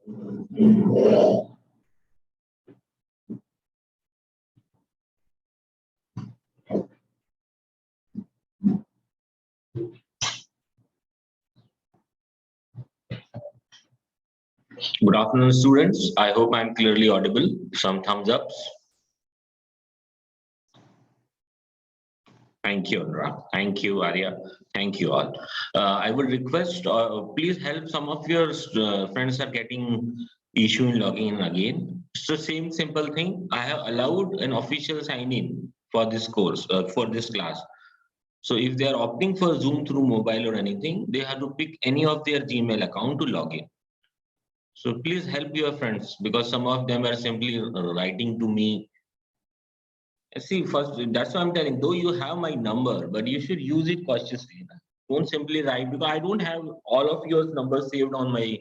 Good afternoon, students. I hope I'm clearly audible. Some thumbs ups. Thank you, Anurag. Thank you, Arya. Thank you all. I would request, please help. Some of your friends are getting issue in logging in again. It's the same simple thing. I have allowed an official sign in for this course, for this class. So if they are opting for Zoom through mobile or anything, they have to pick any of their Gmail account to log in. So please help your friends, because some of them are simply writing to me. See, first, that's why I'm telling, though you have my number, but you should use it cautiously. Don't simply write, because I don't have all of your numbers saved on my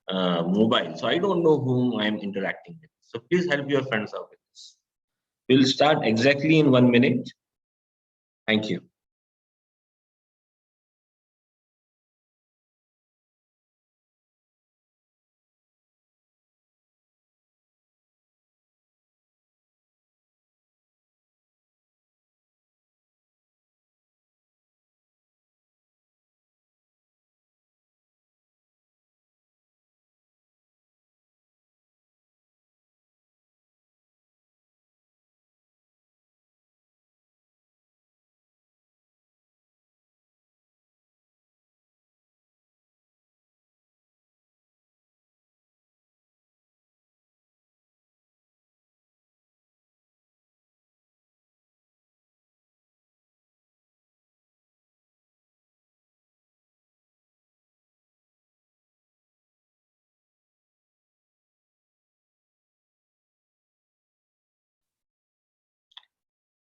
mobile. So I don't know whom I'm interacting with. So please help your friends out with this. We'll start exactly in 1 minute. Thank you.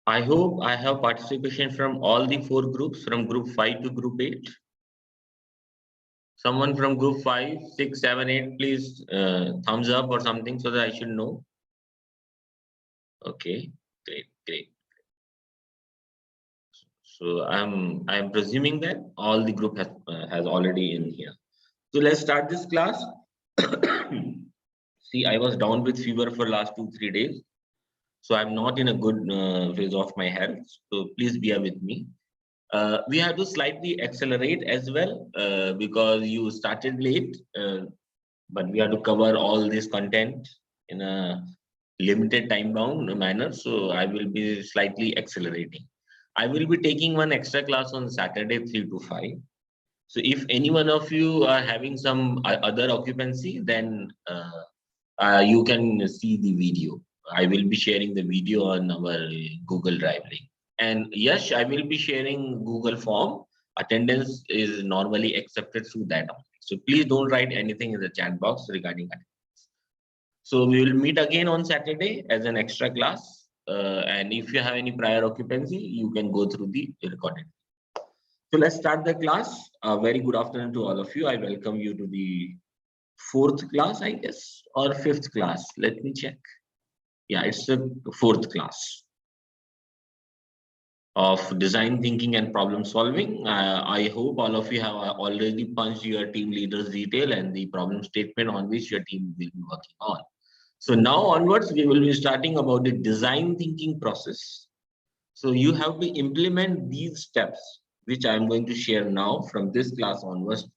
I hope I have participation from all the 4 groups, from group 5 to group 8. Someone from group 5, 6, 7, 8, please thumbs up or something so that I should know. Okay, great, great. So I'm presuming that all the group has already in here. So let's start this class. See, I was down with fever for last 2-3 days. So I'm not in a good phase of my health. So please bear with me. We have to slightly accelerate as well because you started late, but we have to cover all this content in a limited time bound manner. So I will be slightly accelerating. I will be taking one extra class on Saturday, 3 to 5. So if any one of you are having some other occupancy, then you can see the video. I will be sharing the video on our Google Drive link. And yes, I will be sharing Google form. Attendance is normally accepted through that only. So please don't write anything in the chat box regarding attendance. So we will meet again on Saturday as an extra class. And if you have any prior occupancy, you can go through the recording. So let's start the class. Very good afternoon to all of you. I welcome you to the 4th class, I guess, or 5th class. Let me check. Yeah, it's the 4th class of design thinking and problem solving. I hope all of you have already punched your team leader's detail and the problem statement on which your team will be working on. So now onwards, we will be starting about the design thinking process. So you have to implement these steps, which I'm going to share now from this class onwards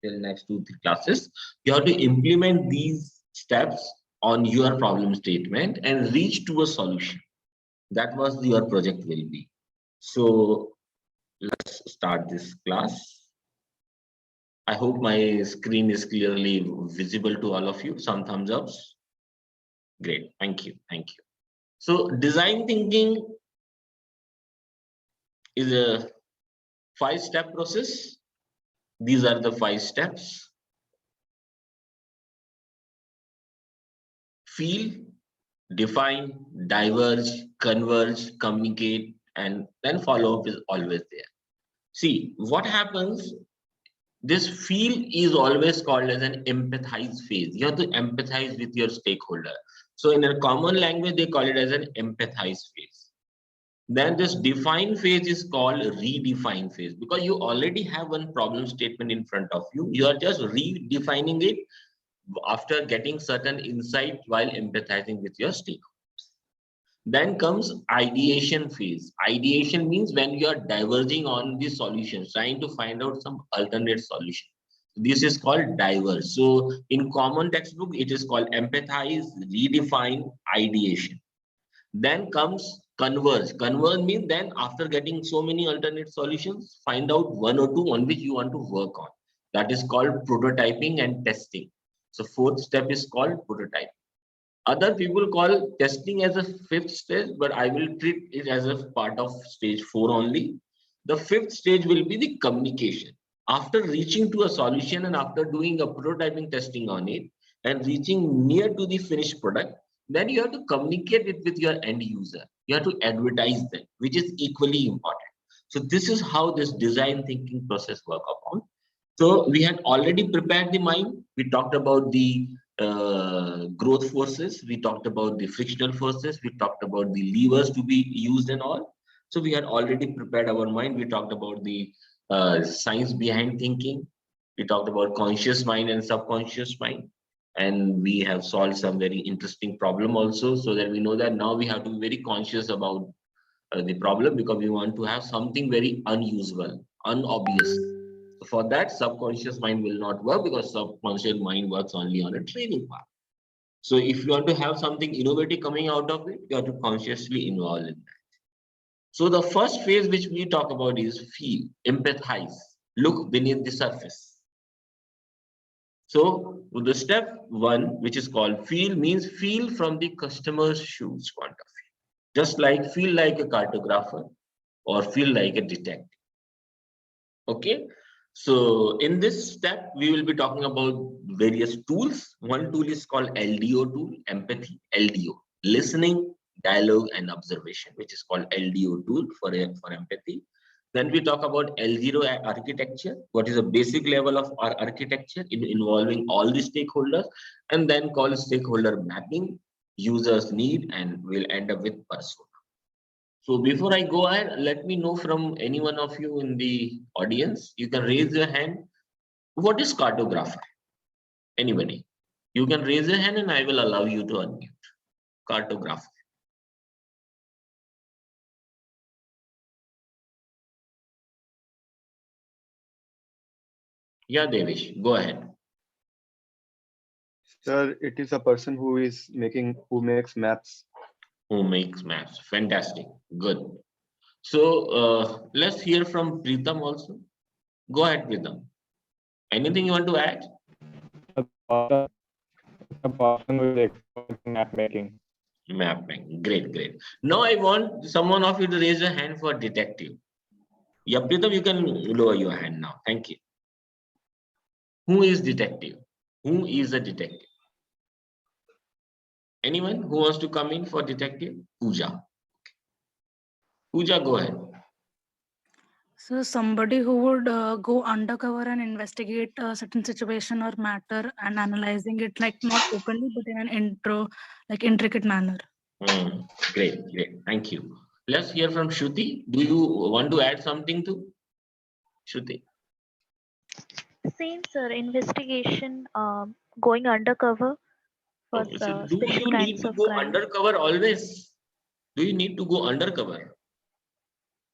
till next 2-3 classes. You have to implement these steps on your problem statement and reach to a solution. That was your project will be. So let's start this class. I hope my screen is clearly visible to all of you. Some thumbs ups. Great, thank you, thank you. So design thinking is a 5-step process. These are the 5 steps. Feel, define, diverge, converge, communicate, and then follow up is always there. See, what happens, this feel is always called as an empathize phase. You have to empathize with your stakeholder. So in a common language, they call it as an empathize phase. Then this define phase is called redefine phase, because you already have one problem statement in front of you. You are just redefining it after getting certain insight while empathizing with your stakeholders. Then comes ideation phase. Ideation means when you are diverging on the solutions, trying to find out some alternate solution. This is called diverge. So in common textbook, it is called empathize, redefine, ideation. Then comes converge. Converge means then after getting so many alternate solutions, find out one or two on which you want to work on. That is called prototyping and testing. So fourth step is called prototyping. Other people call testing as a fifth stage, but I will treat it as a part of stage 4 only. The fifth stage will be the communication. After reaching to a solution and after doing a prototyping testing on it and reaching near to the finished product, then you have to communicate it with your end user. You have to advertise them, which is equally important. So this is how this design thinking process work upon. So we had already prepared the mind. We talked about the growth forces. We talked about the frictional forces. We talked about the levers to be used and all. So we had already prepared our mind. We talked about the science behind thinking. We talked about conscious mind and subconscious mind. And we have solved some very interesting problem also, so that we know that now we have to be very conscious about the problem, because we want to have something very unusual, unobvious. For that, subconscious mind will not work, because subconscious mind works only on a training part. So if you want to have something innovative coming out of it, you have to consciously involve in that. So the first phase which we talk about is feel, empathize, look beneath the surface. So the step 1, which is called feel, means feel from the customer's shoes point of view. Just like feel like a cartographer or feel like a detective. Okay. So in this step, we will be talking about various tools. One tool is called LDO tool, empathy, LDO, listening, dialogue, and observation, which is called LDO tool for empathy. Then we talk about L0 architecture, what is a basic level of our architecture involving all the stakeholders, and then called stakeholder mapping, users need, and we'll end up with persona. So before I go ahead, let me know from any one of you in the audience. You can raise your hand. What is cartographer? Anybody? You can raise your hand and I will allow you to unmute. Cartographer. Yeah, Devish, go ahead. Sir, it is a person who makes maps. Who makes maps? Fantastic. Good. So let's hear from Preetham also. Go ahead, Preetham. Anything you want to add? A person who is expert in map making. Mapping. Great, great. Now I want someone of you to raise your hand for detective. Yeah, Preetham, you can lower your hand now. Thank you. Who is detective? Who is a detective? Anyone who wants to come in for detective? Pooja. Pooja, go ahead. So somebody who would go undercover and investigate a certain situation or matter and analyzing it, like not openly but in an intricate manner. Great, great. Thank you. Let's hear from Shruti. Do you want to add something to Shruti? Same, sir. Investigation, going undercover for So do special you need kinds to of go crime. undercover always? Do you need to go undercover?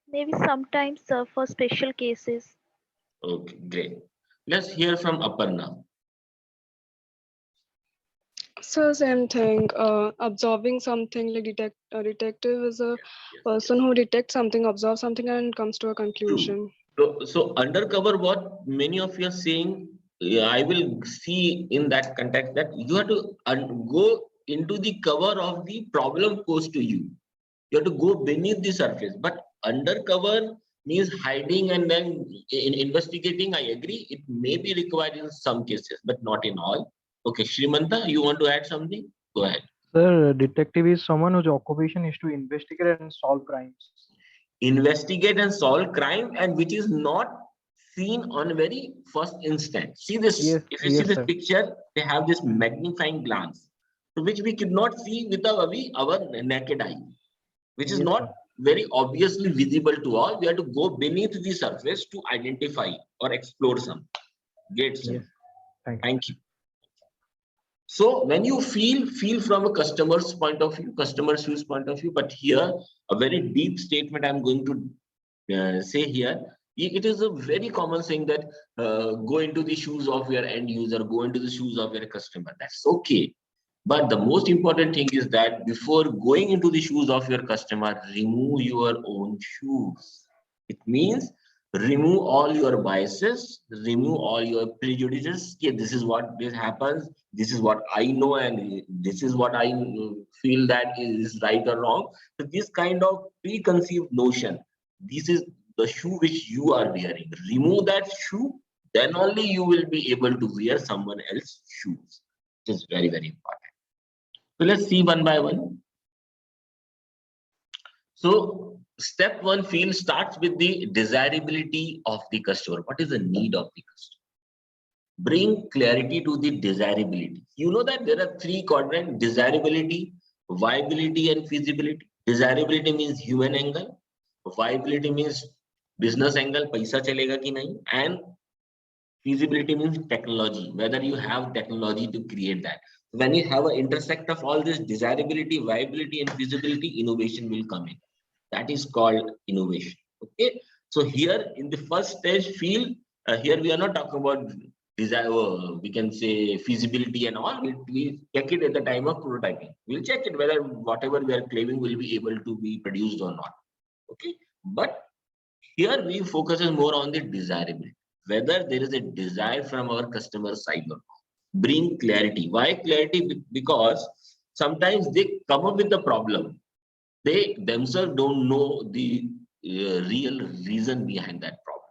Maybe sometimes, sir, for special cases. Okay, great. Let's hear from Aparna. So same thing. Absorbing something like detective is a person who detects something, observes something, and comes to a conclusion. So undercover, what many of you are saying, yeah, I will see in that context that you have to go into the cover of the problem posed to you. You have to go beneath the surface. But undercover means hiding and then in investigating. I agree. It may be required in some cases, but not in all. Okay, Shrimanta, you want to add something? Go ahead. Sir, detective is someone whose occupation is to investigate and solve crimes. Investigate and solve crime, and which is not seen on very first instant. See this, Yes, if you see yes, this sir. picture, they have this magnifying glance, which we could not see with our naked eye, which is Yes, not sir. very obviously visible to all. We have to go beneath the surface to identify or explore some. Great, sir. Yes. Thank you. Thank you. So when you feel from a customer's point of view, customer's views point of view. But here, a very deep statement I'm going to say here. It is a very common saying that go into the shoes of your end user, go into the shoes of your customer. That's okay. But the most important thing is that before going into the shoes of your customer, remove your own shoes. It means remove all your biases, remove all your prejudices. Okay, this is what this happens. This is what I know, and this is what I feel that is right or wrong. So this kind of preconceived notion, this is the shoe which you are wearing. Remove that shoe, then only you will be able to wear someone else's shoes. It is very, very important. So let's see one by one. So step one field starts with the desirability of the customer. What is the need of the customer? Bring clarity to the desirability. You know that there are three quadrants: desirability, viability, and feasibility. Desirability means human angle. Viability means business angle, paisa chalega ki nahi. And feasibility means technology, whether you have technology to create that. When you have an intersect of all this desirability, viability, and feasibility, innovation will come in. That is called innovation. Okay. So here in the first stage field, here we are not talking about desire, we can say feasibility and all. We check it at the time of prototyping. We'll check it whether whatever we are claiming will be able to be produced or not. Okay. But here we focus more on the desirability, whether there is a desire from our customer side or not. Bring clarity. Why clarity? Because sometimes they come up with the problem. They themselves don't know the real reason behind that problem.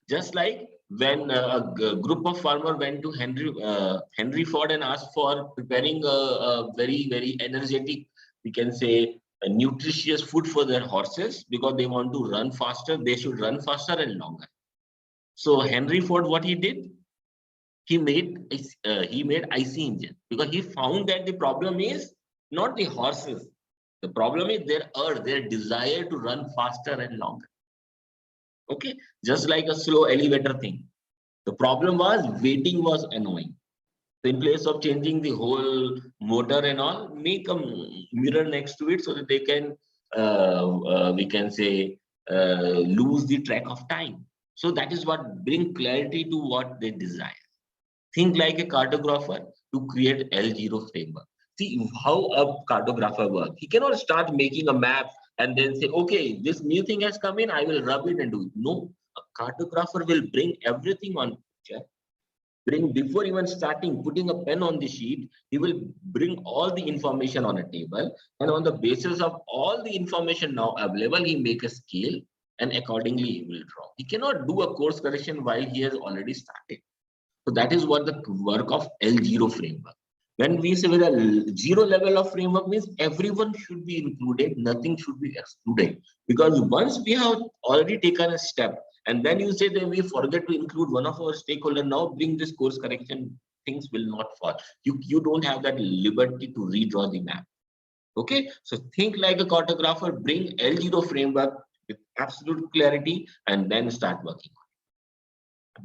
Just like when a group of farmers went to Henry Ford and asked for preparing a very, very energetic, we can say, a nutritious food for their horses, because they want to run faster. They should run faster and longer. So Henry Ford, what he did, he made IC engine, because he found that the problem is not the horses. The problem is their desire to run faster and longer. Okay, just like a slow elevator thing. The problem was waiting was annoying. So in place of changing the whole motor and all, make a mirror next to it so that they can, we can say, lose the track of time. So that is what bring clarity to what they desire. Think like a cartographer to create L0 framework. See how a cartographer works. He cannot start making a map and then say, okay, this new thing has come in, I will rub it and do it. No, a cartographer will bring everything on picture. Before even starting putting a pen on the sheet, he will bring all the information on a table, and on the basis of all the information now available, he make a scale, and accordingly he will draw. He cannot do a course correction while he has already started. So that is what the work of L0 framework. When we say with a zero level of framework means everyone should be included, nothing should be excluded. Because once we have already taken a step, and then you say that we forget to include one of our stakeholders, now bring this course correction, things will not fall. You don't have that liberty to redraw the map. Okay, so think like a cartographer, bring L0 framework with absolute clarity, and then start working.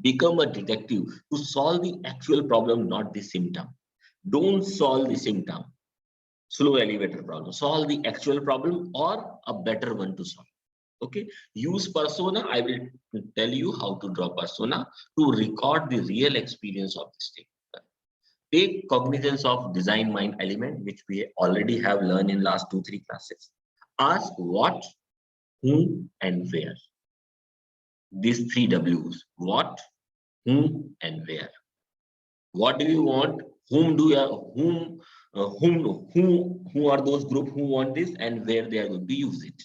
Become a detective to solve the actual problem, not the symptom. Don't solve the symptom, slow elevator problem. Solve the actual problem or a better one to solve. Okay, use persona. I will tell you how to draw persona to record the real experience of the stakeholder. Take cognizance of design mind element, which we already have learned in last 2-3 classes. Ask what, whom, and where. These 3 W's: what, whom, and where. What do you want? Whom do you who are those group who want this, and where they are going to use it?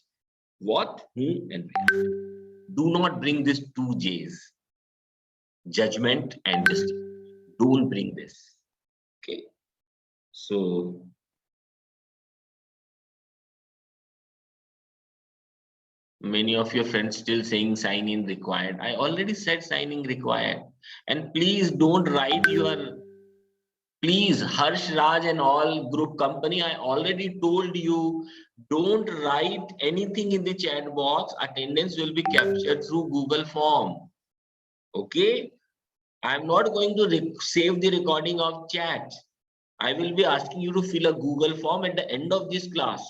What, whom, and where. Do not bring this 2 J's. Judgment and justice. Don't bring this. Okay. So many of your friends still saying sign in required. I already said signing required. And please don't write your, please, Harsh, Raj and all group company, I already told you, don't write anything in the chat box. Attendance will be captured through Google form. Okay. I'm not going to save the recording of chat. I will be asking you to fill a Google form at the end of this class,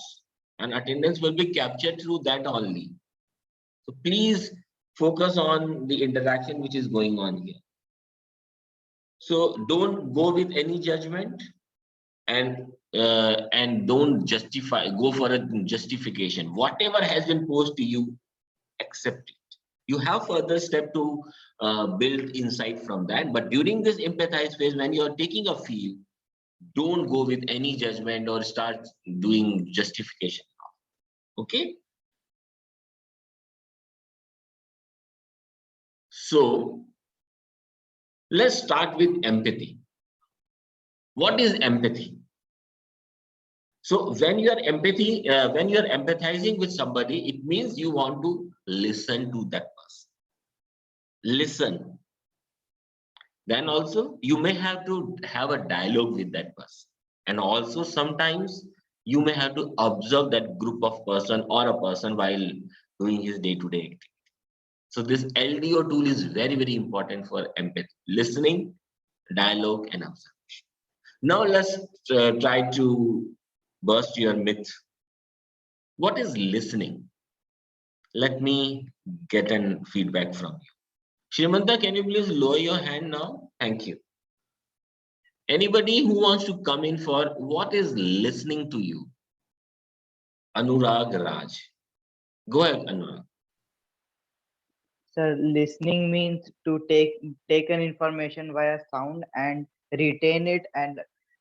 and attendance will be captured through that only. So please focus on the interaction which is going on here. So don't go with any judgment, and don't go for a justification. Whatever has been posed to you, accept it. You have further step to build insight from that. But during this empathize phase, when you are taking a feel, don't go with any judgment or start doing justification. Okay. So let's start with empathy. What is empathy? So when you are empathizing with somebody, it means you want to listen to that person. Listen. Then also you may have to have a dialogue with that person. And also sometimes you may have to observe that group of person or a person while doing his day-to-day activity. So this LDO tool is very, very important for empathy, listening, dialogue, and observation. Now let's try to burst your myth. What is listening? Let me get an feedback from you. Shrimanta, can you please lower your hand now? Thank you. Anybody who wants to come in for what is listening to you? Anurag Raj. Go ahead, Anurag. Sir, listening means to take an information via sound and retain it and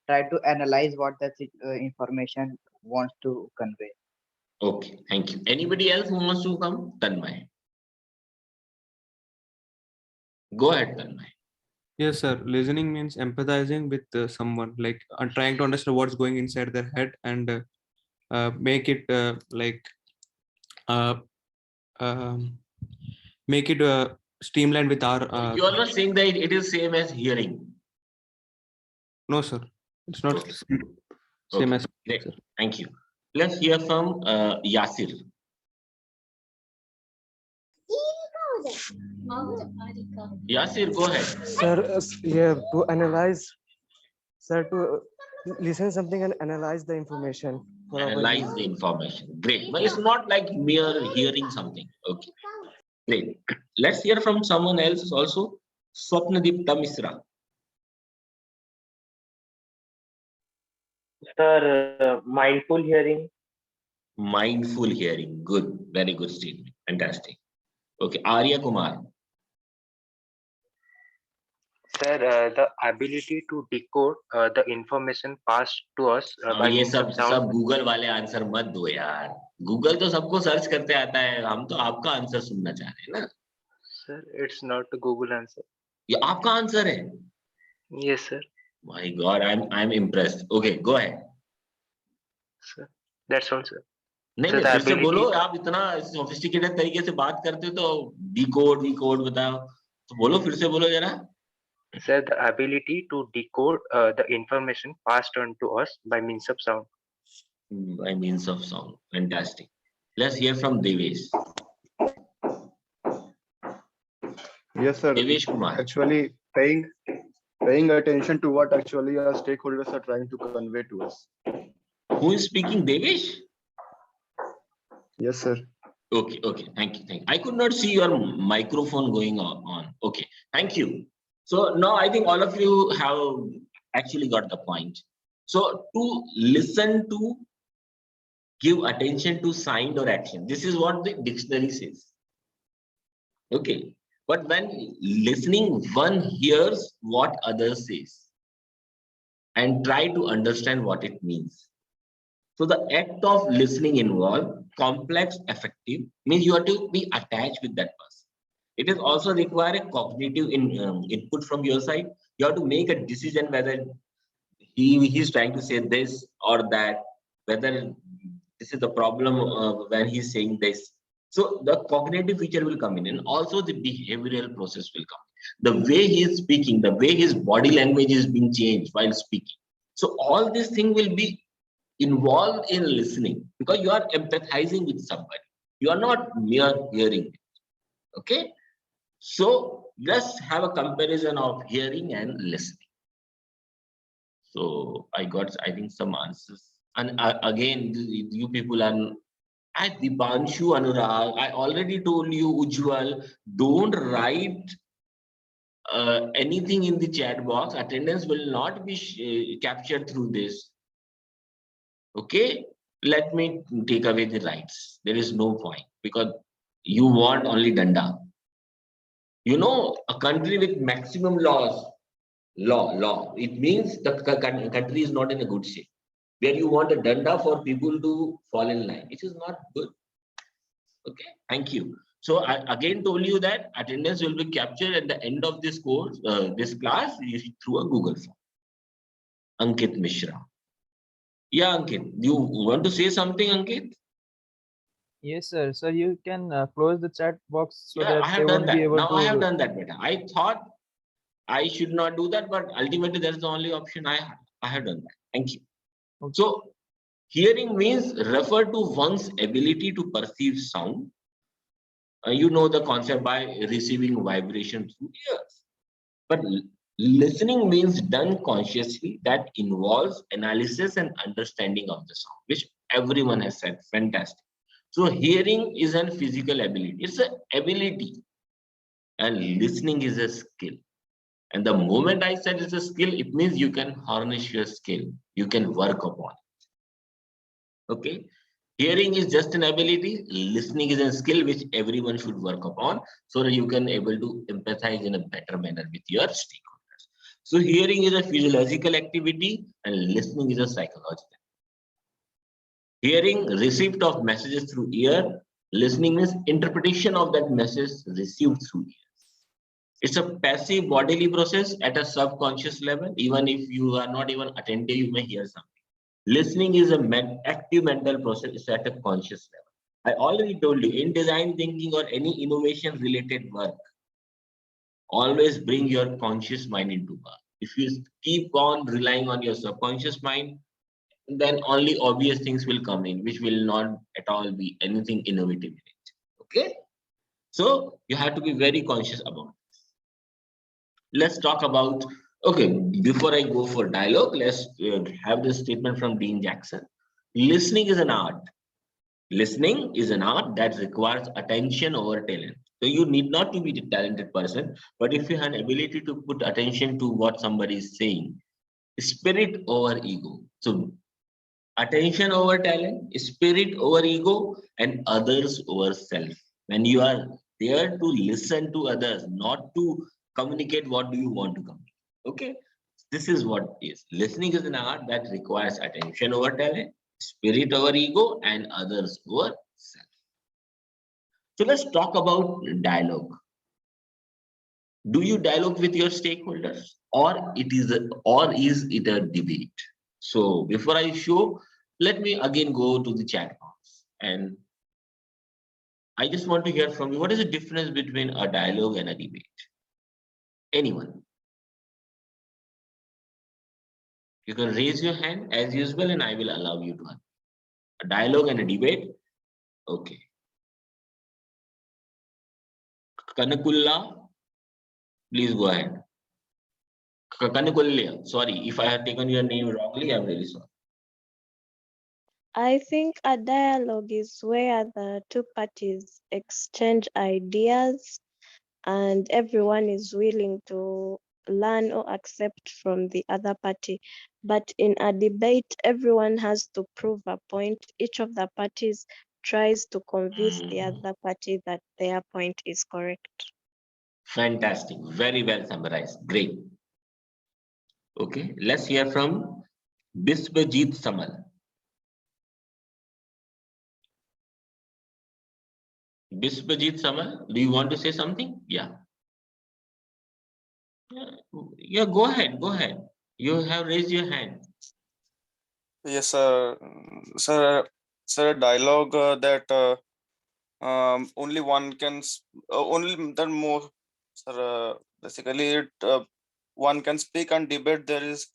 try to analyze what that information wants to convey. Okay, thank you. Anybody else who wants to come? Tanmay. Go ahead, Tanmay. Yes, sir. Listening means empathizing with someone, like trying to understand what's going inside their head and make it make it streamlined with our. You are not saying that it is same as hearing. No, sir. It's not Okay. same Okay, as. great. Sir. Thank you. Let's hear from Yasir. Yasir, go ahead. Sir, yeah, to analyze, sir, to listen something and analyze the information. for our Analyze use. the information. Great. But it's not like mere hearing something. Okay. Great. Let's hear from someone else also. Swapnadipta Misra. Sir, mindful hearing. Mindful hearing. Good. Very good statement. Fantastic. Okay. Arya Kumar. Sir, the ability to decode the information passed to us by ये means सब of sound. Google वाले answer मत दो यार. Google तो सबको search करते आता है. हम तो आपका आंसर सुनना चाह रहे हैं ना. Sir, it's not a Google answer. ये आपका आंसर है. Yes, sir. My God, I'm impressed. Okay, go ahead. Sir, that's all, sir. नहीं So नहीं the फिर से ability- बोलो. आप इतना सोफिस्टिकेटेड तरीके से बात करते हो तो वी कोड बताओ. तो बोलो फिर से बोलो जरा. Sir, the ability to decode the information passed on to us by means of sound. By means of sound. Fantastic. Let's hear from Devesh. Yes, sir. Devesh Kumar. Actually, paying attention to what actually our stakeholders are trying to convey to us. Who is speaking? Devesh? Yes, sir. Okay, okay. Thank you. Thank you. I could not see your microphone going on. Okay, thank you. So now I think all of you have actually got the point. So to listen to, give attention to sign or action. This is what the dictionary says. Okay. But when listening, one hears what others says and try to understand what it means. So the act of listening involves complex affective, means you have to be attached with that person. It is also require a cognitive input from your side. You have to make a decision whether he's trying to say this or that, whether this is the problem when he's saying this. So the cognitive feature will come in, and also the behavioral process will come. The way he is speaking, the way his body language is being changed while speaking. So all this thing will be involved in listening because you are empathizing with somebody. You are not mere hearing it. Okay. So let's have a comparison of hearing and listening. So I got, I think, some answers. And again, you people are at Dipanshu, Anurag. I already told you, Ujjwal, don't write anything in the chat box. Attendance will not be captured through this. Okay, let me take away the rights. There is no point because you want only danda. You know, a country with maximum law. It means the country is not in a good shape. Where you want a danda for people to fall in line, which is not good. Okay, thank you. So I again told you that attendance will be captured at the end of this course, this class, through a Google form. Ankit Mishra. Yeah, Ankit, you want to say something, Ankit? Yes, sir. So you can close the chat box so Yeah, that I they have done won't be that. able Now I have to. done that better. I thought I should not do that, but ultimately that's the only option I have. I have done that. Thank you. Okay. So hearing means refer to one's ability to perceive sound. You know the concept by receiving vibration through ears. But listening means done consciously that involves analysis and understanding of the sound, which everyone has said. Fantastic. So hearing is a physical ability. It's an ability. And listening is a skill. And the moment I said it's a skill, it means you can harness your skill. You can work upon it. Okay. Hearing is just an ability. Listening is a skill which everyone should work upon so that you can able to empathize in a better manner with your stakeholders. So hearing is a physiological activity and listening is a psychological. Hearing, receipt of messages through ear. Listening is interpretation of that message received through ear. It's a passive bodily process at a subconscious level. Even if you are not even attentive, you may hear something. Listening is a active mental process at a conscious level. I already told you, in design thinking or any innovation related work, always bring your conscious mind into work. If you keep on relying on your subconscious mind, then only obvious things will come in, which will not at all be anything innovative in it. Okay? So you have to be very conscious about this. Let's talk about, okay, before I go for dialogue, let's have this statement from Dean Jackson. Listening is an art. Listening is an art that requires attention over talent. So you need not to be the talented person, but if you have an ability to put attention to what somebody is saying, spirit over ego. So attention over talent, spirit over ego, and others over self. When you are there to listen to others, not to communicate what do you want to communicate. Okay, this is what is. Listening is an art that requires attention over talent, spirit over ego, and others over self. So let's talk about dialogue. Do you dialogue with your stakeholders, or is it a debate? So before I show, let me again go to the chat box, and I just want to hear from you. What is the difference between a dialogue and a debate? Anyone? You can raise your hand as usual, and I will allow you to answer. A dialogue and a debate. Okay. Kanakulla, please go ahead. Kanakulya, sorry if I have taken your name wrongly. I'm really sorry. I think a dialogue is where the two parties exchange ideas and everyone is willing to learn or accept from the other party. But in a debate, everyone has to prove a point. Each of the parties tries to convince the other party that their point is correct. Fantastic. Very well summarized. Great. Okay, let's hear from Biswajit Samal. Biswajit Samal, do you want to say something? Yeah. Yeah, go ahead. Go ahead. You have raised your hand. Yes, sir. Sir, dialogue that only one can, only that more, sir. Basically, it one can speak, and debate there is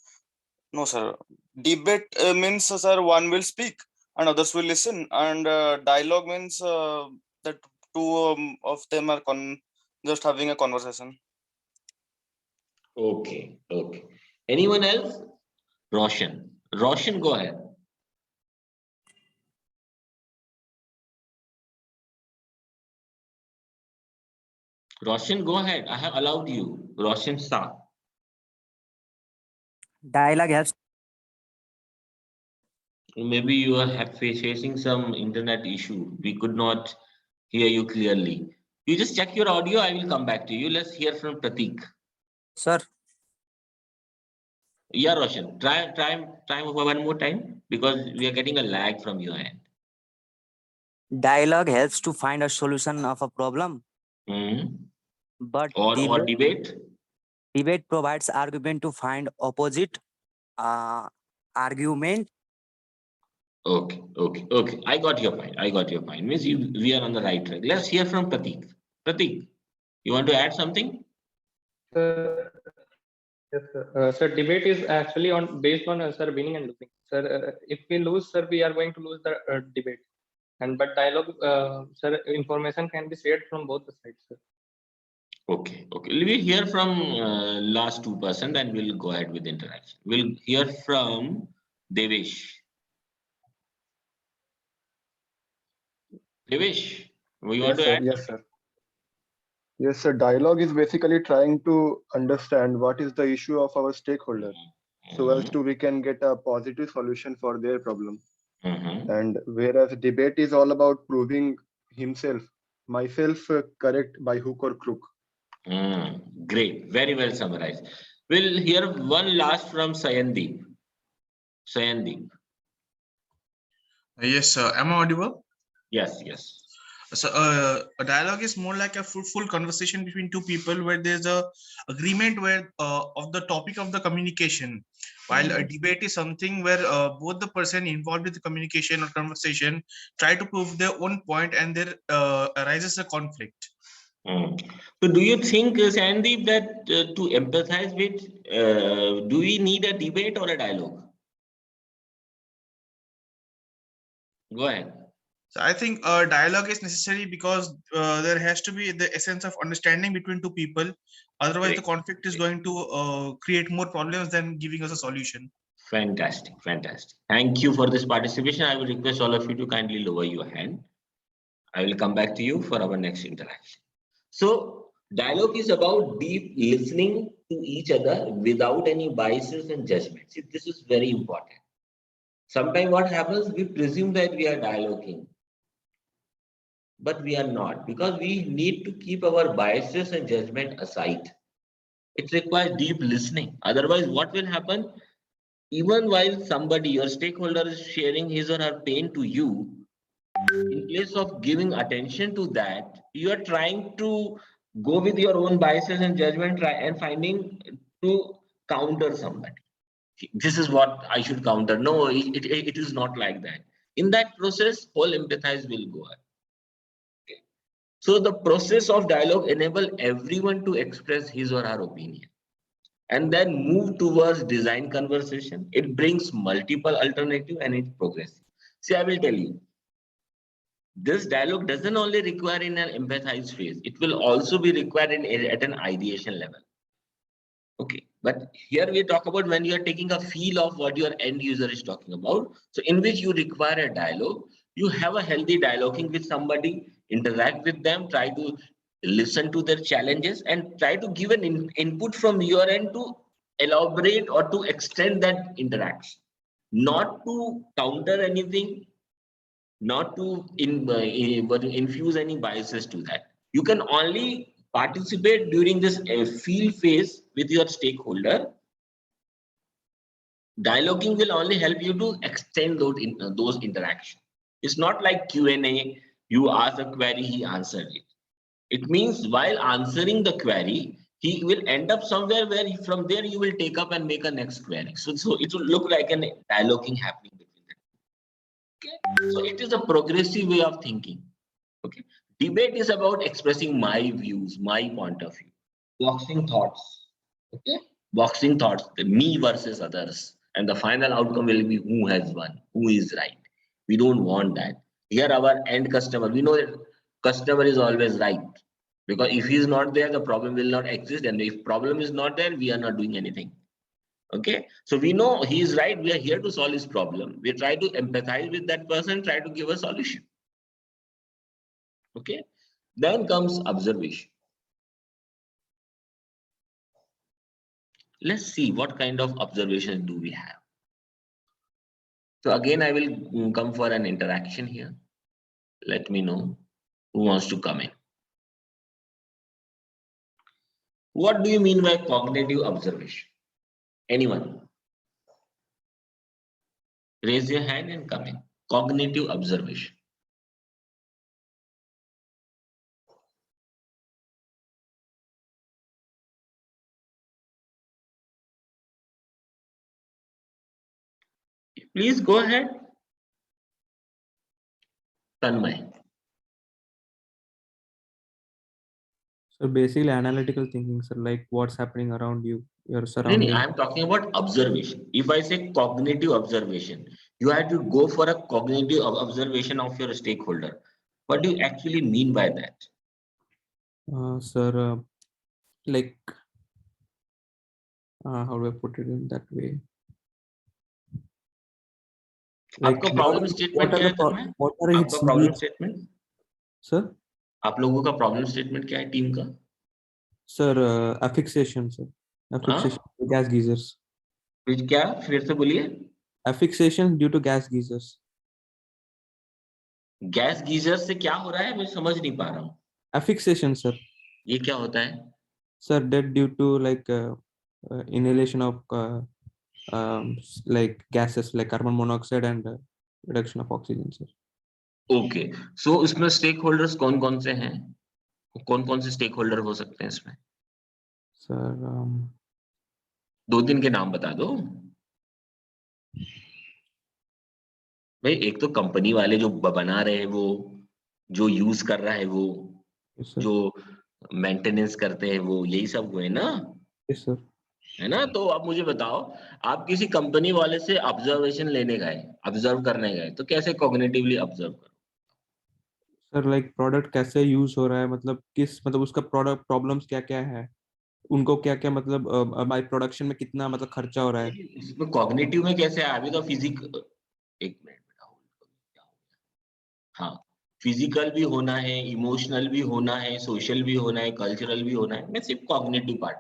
no, sir. Debate means, sir, one will speak and others will listen, and dialogue means that two of them are just having a conversation. Okay. Okay. Anyone else? Roshan. Roshan, go ahead. Roshan, go ahead. I have allowed you. Roshan Shah. Dialogue helps. Maybe you are facing some internet issue. We could not hear you clearly. You just check your audio. I will come back to you. Let's hear from Pratik. Sir, Yeah, Roshan. Try one more time because we are getting a lag from your end. dialogue helps to find a solution of a problem, Hmm. but Or debate. debate provides argument to find opposite argument. Okay. I got your point. Means we are on the right track. Let's hear from Pratik. Pratik, you want to add something? Yes, sir. Sir, debate is actually based on sir winning and losing. Sir, if we lose, sir, we are going to lose the debate. But dialogue, sir, information can be shared from both the sides, sir. Okay. We hear from last 2%, and we'll go ahead with interaction. We'll hear from Devesh. Devesh, we want to add? Yes, sir. Yes, sir. Dialogue is basically trying to understand what is the issue of our stakeholder, so as to we can get a positive solution for their problem. And whereas debate is all about proving myself correct by hook or crook. Great, very well summarized. We'll hear one last from Sayandeep. Sayandeep. Yes, sir. Am I audible? Yes. So a dialogue is more like a fruitful conversation between two people where there's a agreement where of the topic of the communication, while a debate is something where both the person involved with the communication or conversation try to prove their own point and there arises a conflict. So do you think, Sandeep, that to empathize with, do we need a debate or a dialogue? Go ahead. So I think dialogue is necessary because there has to be the essence of understanding between two people. Otherwise, the conflict is going to create more problems than giving us a solution. Fantastic. Thank you for this participation. I will request all of you to kindly lower your hand. I will come back to you for our next interaction. So dialogue is about deep listening to each other without any biases and judgments. See, this is very important. Sometimes what happens, we presume that we are dialoguing, but we are not, because we need to keep our biases and judgment aside. It requires deep listening. Otherwise, what will happen? Even while somebody, your stakeholder, is sharing his or her pain to you, in place of giving attention to that, you are trying to go with your own biases and judgment and finding to counter somebody. This is what I should counter. No, it is not like that. In that process, whole empathize will go on. Okay. So the process of dialogue enables everyone to express his or her opinion and then move towards design conversation. It brings multiple alternatives and it's progressive. See, I will tell you, this dialogue doesn't only require in an empathize phase, it will also be required at an ideation level. Okay, but here we talk about when you are taking a feel of what your end user is talking about. So in which you require a dialogue, you have a healthy dialoguing with somebody, interact with them, try to listen to their challenges and try to give an input from your end to elaborate or to extend that interaction, not to counter anything, not to infuse any biases to that. You can only participate during this field phase with your stakeholder. Dialoguing will only help you to extend those interactions. It's not like Q&A, you ask a query, he answered it. It means while answering the query, he will end up somewhere where from there you will take up and make a next query. So it will look like an dialoguing happening between them. Okay, so it is a progressive way of thinking. Okay, debate is about expressing my views, my point of view, boxing thoughts. Okay, boxing thoughts, the me versus others, and the final outcome will be who has won, who is right. We don't want that. Here, our end customer, we know that customer is always right, because if he is not there, the problem will not exist, and if problem is not there, we are not doing anything. Okay, so we know he is right. We are here to solve his problem. We try to empathize with that person, try to give a solution. Okay, then comes observation. Let's see what kind of observations do we have. So again, I will come for an interaction here. Let me know who wants to come in. What do you mean by cognitive observation? Anyone? Raise your hand and come in. Cognitive observation. Please go ahead. Tanmay. So basically analytical thinking, sir, like what's happening around you, your No, surroundings. I am talking about observation. If I say cognitive observation, you have to go for a cognitive observation of your stakeholder. What do you actually mean by that? Sir, like, how do I put it in that way? Like, आपका problem statement क्या है तुम्हें? what are its आपका problem needs? statement? Sir? आप लोगों का problem statement क्या है टीम का? Sir, affixation, sir. Affixation to gas geysers. फिर क्या? फिर से बोलिए. Affixation due to gas geysers. Gas geyser से क्या हो रहा है मैं समझ नहीं पा रहा हूँ. Affixation, sir. ये क्या होता है? Sir, that due to like inhalation of like gases like carbon monoxide and reduction of oxygen, sir. Okay, so इसमें स्टेक होल्डर्स कौन कौन से हैं? कौन कौन से स्टेक होल्डर हो सकते हैं इसमें? सर, 2-3 के नाम बता दो भाई. एक तो कंपनी वाले जो बना रहे हैं वो, जो यूज कर रहा है वो, जो मेंटेनेंस करते हैं वो, यही सब हुए ना. Yes sir. है ना. तो आप मुझे बताओ, आप किसी कंपनी वाले से ऑब्जर्वेशन लेने गए, ऑब्जर्व करने गए, तो कैसे कॉग्निटिवली ऑब्जर्व करो? सर लाइक प्रोडक्ट कैसे यूज हो रहा है, मतलब किस, मतलब उसका प्रोडक्ट प्रॉब्लम्स क्या क्या है, उनको क्या क्या, मतलब बाय प्रोडक्शन में कितना मतलब खर्चा हो रहा है. इसमें कॉग्निटिव में कैसे आया? अभी तो फिजिक, एक मिनट बेटा, हाँ, फिजिकल भी होना है, इमोशनल भी होना है, सोशल भी होना है, कल्चरल भी होना है. मैं सिर्फ cognitive part.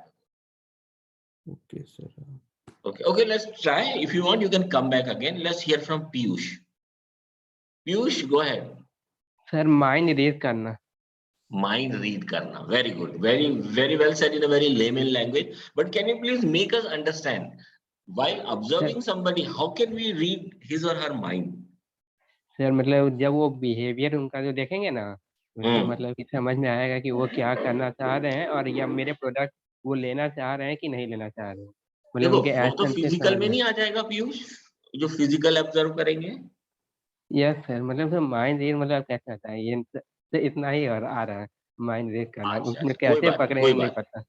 Okay sir. Okay, let's try. If you want, you can come back again. Let's hear from Piyush. Piyush, go ahead. Sir mind read करना. Mind read karna. Very good. Very well said in a very layman language. But can you please make us understand, while observing somebody, how can we read his or her mind? Sir मतलब जब वो behaviour उनका जो देखेंगे ना, उससे मतलब कि समझ में आएगा कि वो क्या करना चाह रहे हैं और या मेरे प्रोडक्ट वो लेना चाह रहे हैं कि नहीं लेना चाह रहे हैं. मतलब देखो, उनके वो तो एक्शन से फिजिकल समझ में में. नहीं आ जाएगा पीयूष, जो फिजिकल ऑब्जर्व करेंगे. यस सर, मतलब सर माइंड रीड मतलब क्या कहता है, ये तो इतना ही और आ रहा है माइंड रीड करना. अच्छा, उसमें कोई कैसे बात पकड़ेंगे नहीं नहीं, पता.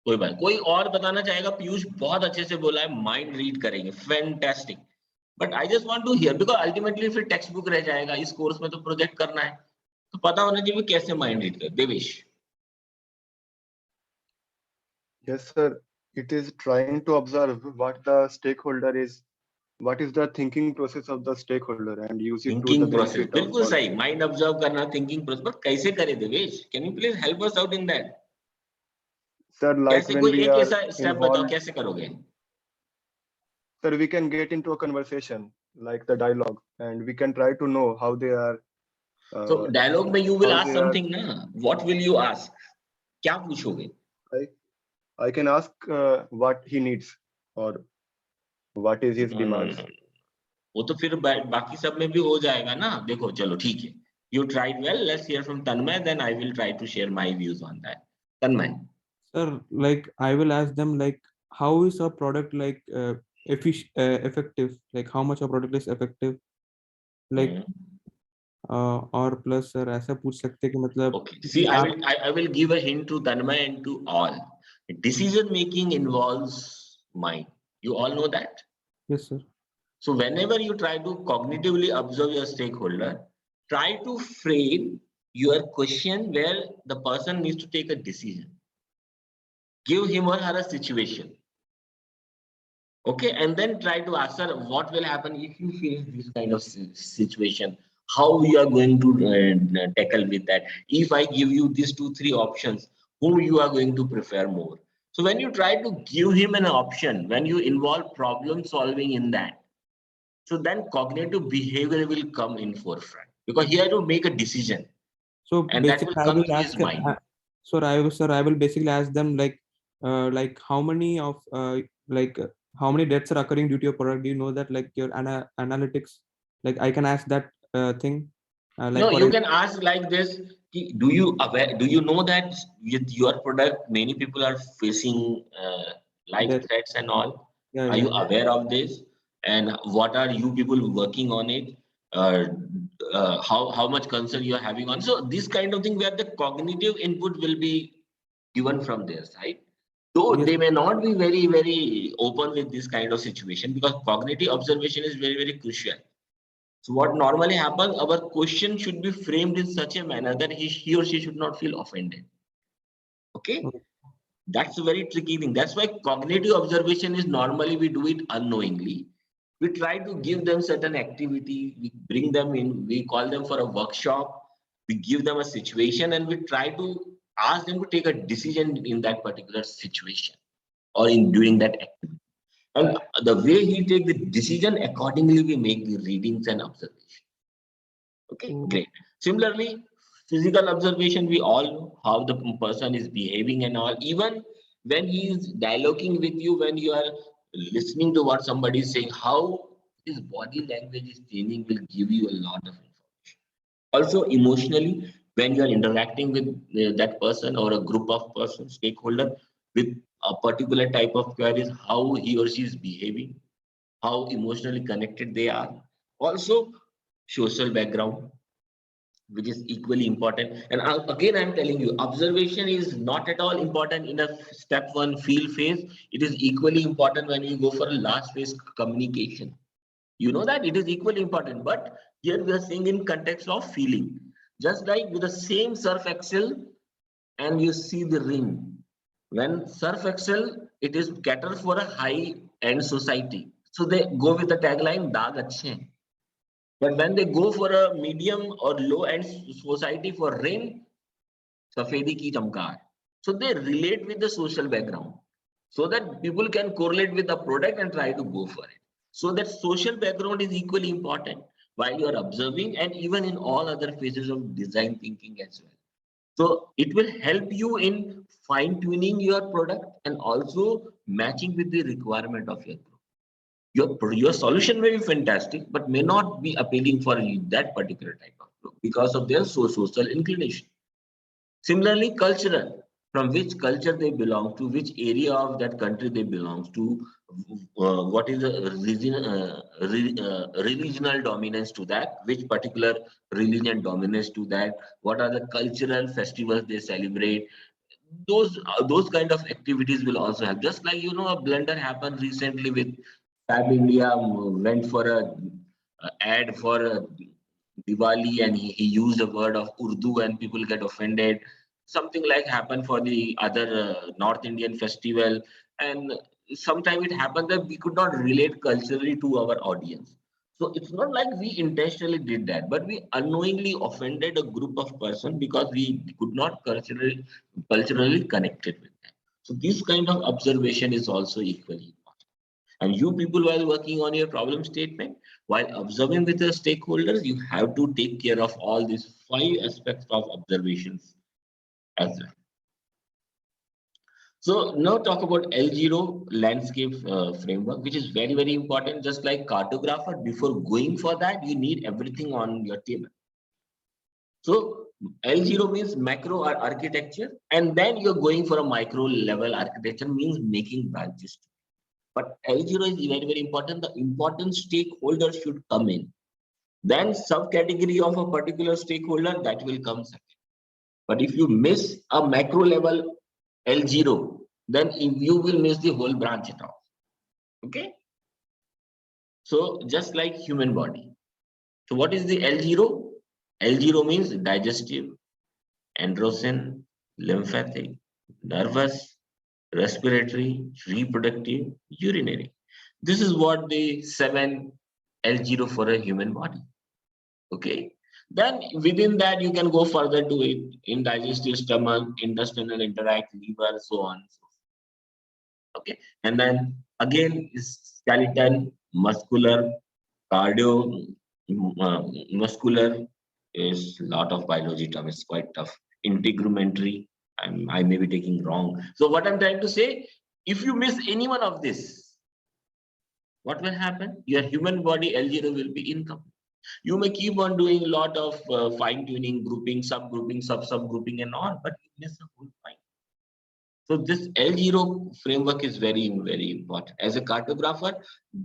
कोई बात. कोई और बताना चाहेगा? पीयूष बहुत अच्छे से बोला है, माइंड रीड करेंगे. Fantastic. But I just want to hear, because ultimately फिर टेक्स्ट बुक रह जाएगा. इस कोर्स में तो प्रोजेक्ट करना है, तो पता होना चाहिए कैसे माइंड रीड कर. Devesh. Yes, sir. It is trying to observe what the stakeholder is, what is the thinking process of the stakeholder, and use it to the thinking process, benefit of बिल्कुल all. सही. Mind observe करना, thinking process. But कैसे करे Devesh? Can you please help us out in that? Sir, like कैसे, when कोई we एक are ऐसा step बताओ involved, कैसे करोगे? sir, we can get into a conversation like the dialogue, and we can try to know how they are. So dialogue में you will how ask they are. something ना. What will you ask? क्या पूछोगे? I can ask what he needs or what is his demands. वो तो फिर बाकी सब में भी हो जाएगा ना. देखो, चलो ठीक है. You tried well. Let's hear from Tanmay. Then I will try to share my views on that. Tanmay. Sir, like I will ask them like, how is a product like effective? Like how much a product is effective? Like और plus sir ऐसा पूछ सकते कि मतलब. Okay. See, I will give a hint to Tanmay and to all. Decision making involves mind. You all know that? Yes, sir. So whenever you try to cognitively observe your stakeholder, try to frame your question where the person needs to take a decision. Give him or her a situation. Okay, and then try to ask her what will happen if you face this kind of situation. How we are going to tackle with that? If I give you these 2-3 options, whom you are going to prefer more? So when you try to give him an option, when you involve problem solving in that, so then cognitive behavior will come in forefront because he has to make a decision, So and that will basically, I come will in his ask, mind. I will basically ask them like how many of how many deaths are occurring due to your product? Do you know that, like your analytics? Like I can ask that thing. Like No, for you can ask like this: do you know that with your product many people are facing life death. threats and all? Yeah, Are you yeah. aware of this? And what are you people working on it? How much concern you are having on? So this kind of thing where the cognitive input will be given from their side. Though Yes. they may not be very open with this kind of situation because cognitive observation is very crucial. So what normally happens, our question should be framed in such a manner that he or she should not feel offended. Okay? That's a very tricky thing. That's why cognitive observation is normally we do it unknowingly. We try to give them certain activity, we bring them in, we call them for a workshop, we give them a situation and we try to ask them to take a decision in that particular situation or in doing that activity. And the way he take the decision, accordingly we make the readings and observations. Okay, great. Similarly, physical observation, we all know how the person is behaving and all. Even when he is dialoguing with you, when you are listening to what somebody is saying, how his body language is changing will give you a lot of information. Also, emotionally, when you are interacting with that person or a group of persons, stakeholder, with a particular type of queries, how he or she is behaving, how emotionally connected they are. Also, social background, which is equally important. And again, I'm telling you, observation is not at all important in a step one field phase. It is equally important when you go for a last phase communication. You know that it is equally important, but here we are saying in context of feeling. Just like with the same surf excel and you see the ring. When surf excel, it is catered for a high end society. So they go with the tagline, Daag achhe hain. But when they go for a medium or low end society for rain, safedi ki chamkar. So they relate with the social background so that people can correlate with the product and try to go for it. So that social background is equally important while you are observing and even in all other phases of design thinking as well. So it will help you in fine tuning your product and also matching with the requirement of your group. Your solution may be fantastic, but may not be appealing for that particular type of group because of their social inclination. Similarly, cultural, from which culture they belong to, which area of that country they belong to, what is the regional dominance to that, which particular religion dominates to that, what are the cultural festivals they celebrate. Those kind of activities will also help. Just like a blunder happened recently with Fab India went for a ad for Diwali and he used a word of Urdu and people get offended. Something like happened for the other North Indian festival, and sometimes it happened that we could not relate culturally to our audience. So it's not like we intentionally did that, but we unknowingly offended a group of person because we could not culturally connected with them. So this kind of observation is also equally important. And you people, while working on your problem statement, while observing with the stakeholders, you have to take care of all these 5 aspects of observations as well. So now talk about L0 landscape framework, which is very important. Just like cartographer, before going for that, you need everything on your table. So L0 means macro architecture, and then you're going for a micro level architecture, means making branches. But L0 is very important. The important stakeholders should come in. Then subcategory of a particular stakeholder that will come second. But if you miss a macro level L0, then you will miss the whole branch at all. Okay. So just like human body. So what is the L0? L0 means digestive, androgen, lymphatic, nervous, respiratory, reproductive, urinary. This is what the 7 L0 for a human body. Okay. Then within that, you can go further to it in digestive, stomach, intestinal interact, liver, so on. Okay. And then again, skeleton, muscular, cardio, muscular is a lot of biology term. It's quite tough. Integumentary, I may be taking wrong. So what I'm trying to say, if you miss any one of this, what will happen? Your human body L0 will be incomplete. You may keep on doing a lot of fine-tuning, grouping, subgrouping, subgrouping and all, but you miss the whole point. So this L0 framework is very, very important. As a cartographer,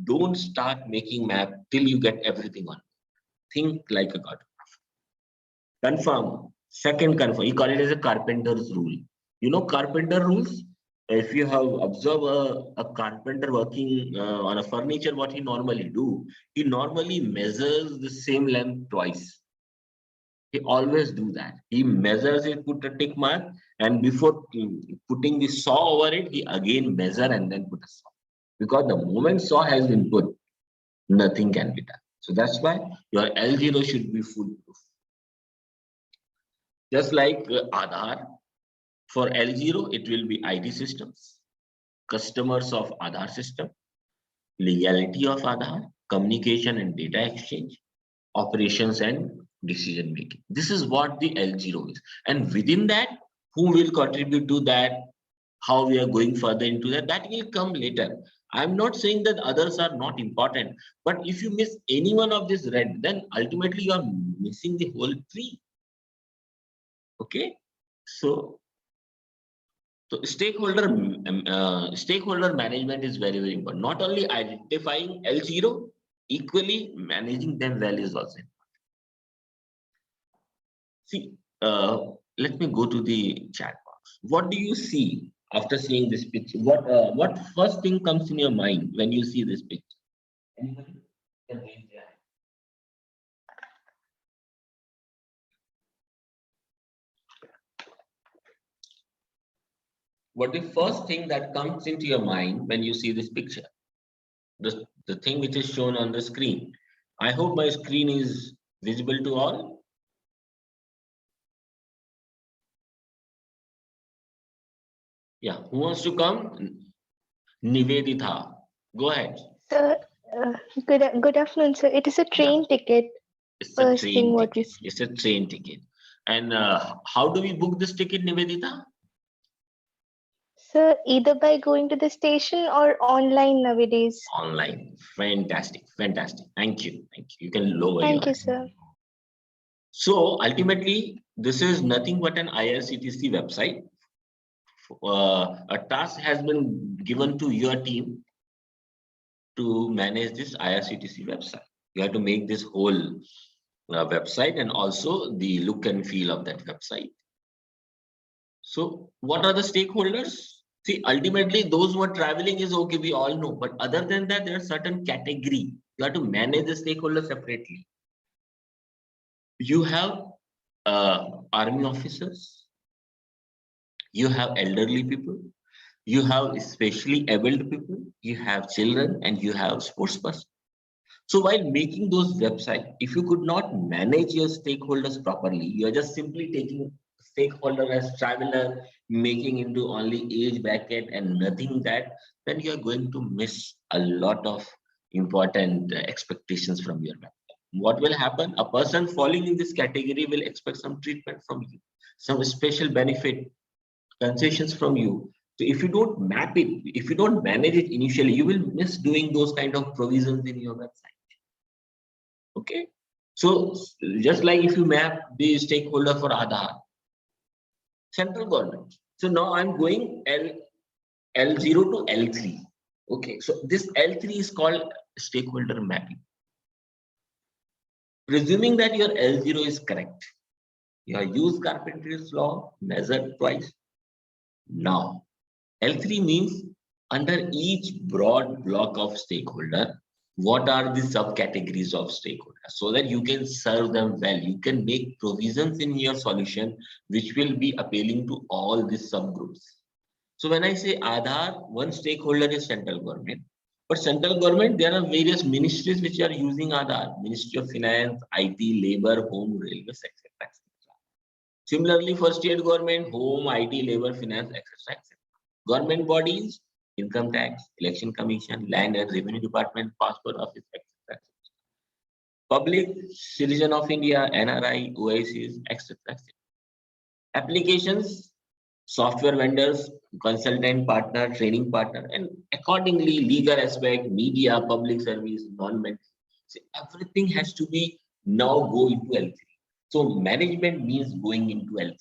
don't start making map till you get everything on. Think like a cartographer. Confirm. Second confirm. You call it as a carpenter's rule. You know carpenter rules? If you have observed a carpenter working on a furniture, what he normally do? He normally measures the same length twice. He always do that. He measures it, put a tick mark, and before putting the saw over it, he again measure and then put a saw. Because the moment saw has been put, nothing can be done. So that's why your L0 should be foolproof. Just like Aadhaar, for L0, it will be ID systems, customers of Aadhaar system, legality of Aadhaar, communication and data exchange, operations and decision making. This is what the L0 is. And within that, who will contribute to that, how we are going further into that, that will come later. I'm not saying that others are not important, but if you miss any one of this red, then ultimately you are missing the whole tree. Okay, so stakeholder management is very, very important. Not only identifying L0, equally managing them well is also important. See, let me go to the chat box. What do you see after seeing this picture? What first thing comes in your mind when you see this picture? Anybody can raise their hand. What the first thing that comes into your mind when you see this picture? The thing which is shown on the screen. I hope my screen is visible to all. Yeah, who wants to come? Nivedita, go ahead. Sir, good afternoon, sir. It is a train ticket. It's a train ticket. It's a train ticket. And how do we book this ticket, Nivedita? Sir, either by going to the station or online nowadays. Online. Fantastic. Fantastic. Thank you. Thank you. You can lower Thank your you, sir. So ultimately, this is nothing but an IRCTC website. A task has been given to your team to manage this IRCTC website. You have to make this whole website and also the look and feel of that website. So what are the stakeholders? See, ultimately, those who are traveling is okay, we all know. But other than that, there are certain category. You have to manage the stakeholders separately. You have army officers. You have elderly people. You have especially abled people. You have children and you have sports persons. So while making those websites, if you could not manage your stakeholders properly, you are just simply taking stakeholder as traveler, making into only age bracket and nothing that, then you are going to miss a lot of important expectations from your website. What will happen? A person falling in this category will expect some treatment from you, some special benefit, concessions from you. So if you don't map it, if you don't manage it initially, you will miss doing those kind of provisions in your website. Okay. So just like if you map the stakeholder for Aadhaar, central government. So now I'm going L0 to L3. Okay. So this L3 is called stakeholder mapping. Presuming that your L0 is correct, you have used Carpenter's law, measured twice. Now, L3 means under each broad block of stakeholder, what are the subcategories of stakeholders so that you can serve them well. You can make provisions in your solution which will be appealing to all these subgroups. So when I say Aadhaar, one stakeholder is central government, But central government, there are various ministries which are using Aadhaar: Ministry of Finance, IT, Labor, Home, Railways, etc. Similarly, for state government, Home, IT, Labor, Finance, etc. Government bodies, Income Tax, Election Commission, Land and Revenue Department, Passport Office, etc. Public, Citizen of India, NRI, OICs, etc. Applications, software vendors, consultant partner, training partner, and accordingly legal aspect, media, public service, government. So everything has to be now go into L3. So management means going into L3.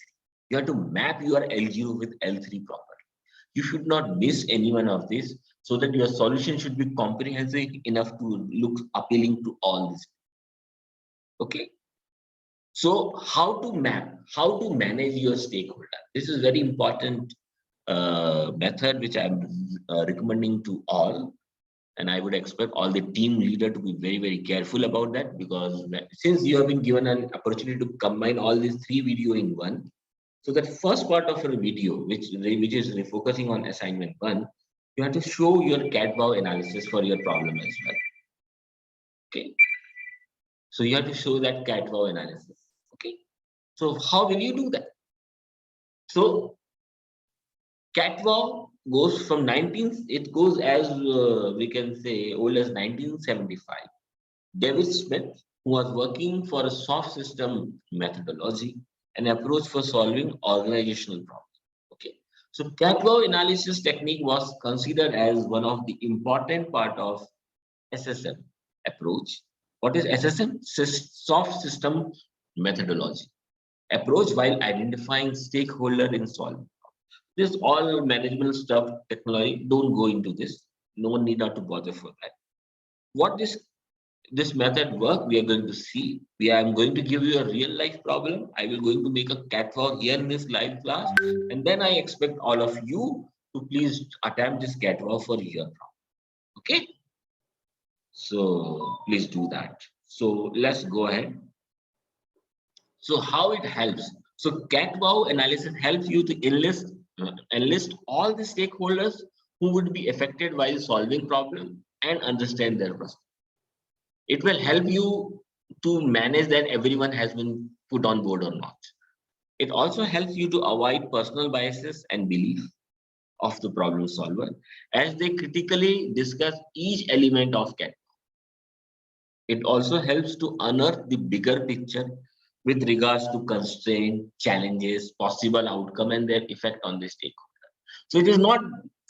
You have to map your L0 with L3 properly. You should not miss any one of these, so that your solution should be comprehensive enough to look appealing to all this. Okay. So how to map, how to manage your stakeholder? This is very important method which I'm recommending to all, and I would expect all the team leader to be very, very careful about that, because since you have been given an opportunity to combine all these 3 videos in one, so that first part of your video, which is focusing on assignment 1, you have to show your CAT-WOW analysis for your problem as well. Okay. So you have to show that CAT-WOW analysis. Okay. So how will you do that? So CAT-WOW goes from it goes as we can say old as 1975. David Smith, who was working for a soft system methodology, an approach for solving organizational problems. Okay. So CAT-WOW analysis technique was considered as one of the important part of SSM approach. What is SSM? Soft system methodology approach while identifying stakeholder in solving. This all management stuff, technology, don't go into this. No one need not to bother for that. What this method work, we are going to see. I'm going to give you a real life problem. I will going to make a CAT-WOW here in this live class, and then I expect all of you to please attempt this CAT-WOW for your problem. Okay. So please do that. So let's go ahead. So how it helps? So CAT-WOW analysis helps you to enlist all the stakeholders who would be affected while solving problem and understand their perspective. It will help you to manage that everyone has been put on board or not. It also helps you to avoid personal biases and belief of the problem solver as they critically discuss each element of CAT-WOW. It also helps to unearth the bigger picture with regards to constraint, challenges, possible outcome, and their effect on the stakeholder. So it is not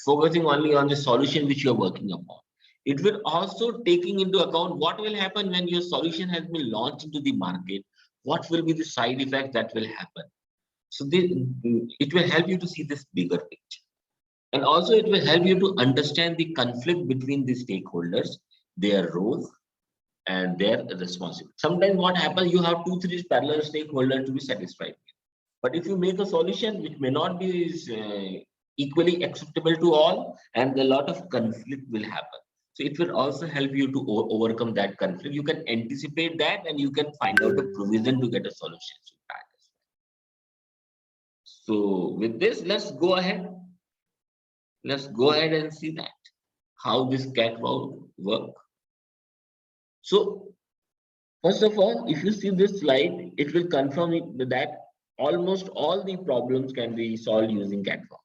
focusing only on the solution which you are working upon. It will also taking into account what will happen when your solution has been launched into the market. What will be the side effects that will happen? So it will help you to see this bigger picture. And also it will help you to understand the conflict between the stakeholders, their roles, and their responsibility. Sometimes what happens, you have 2-3 parallel stakeholders to be satisfied with. But if you make a solution which may not be equally acceptable to all, and a lot of conflict will happen. So it will also help you to overcome that conflict. You can anticipate that, and you can find out a provision to get a solution to that. So with this, let's go ahead. Let's go ahead and see that how this CAT-WOW work. So first of all, if you see this slide, it will confirm that almost all the problems can be solved using CAT-WOW.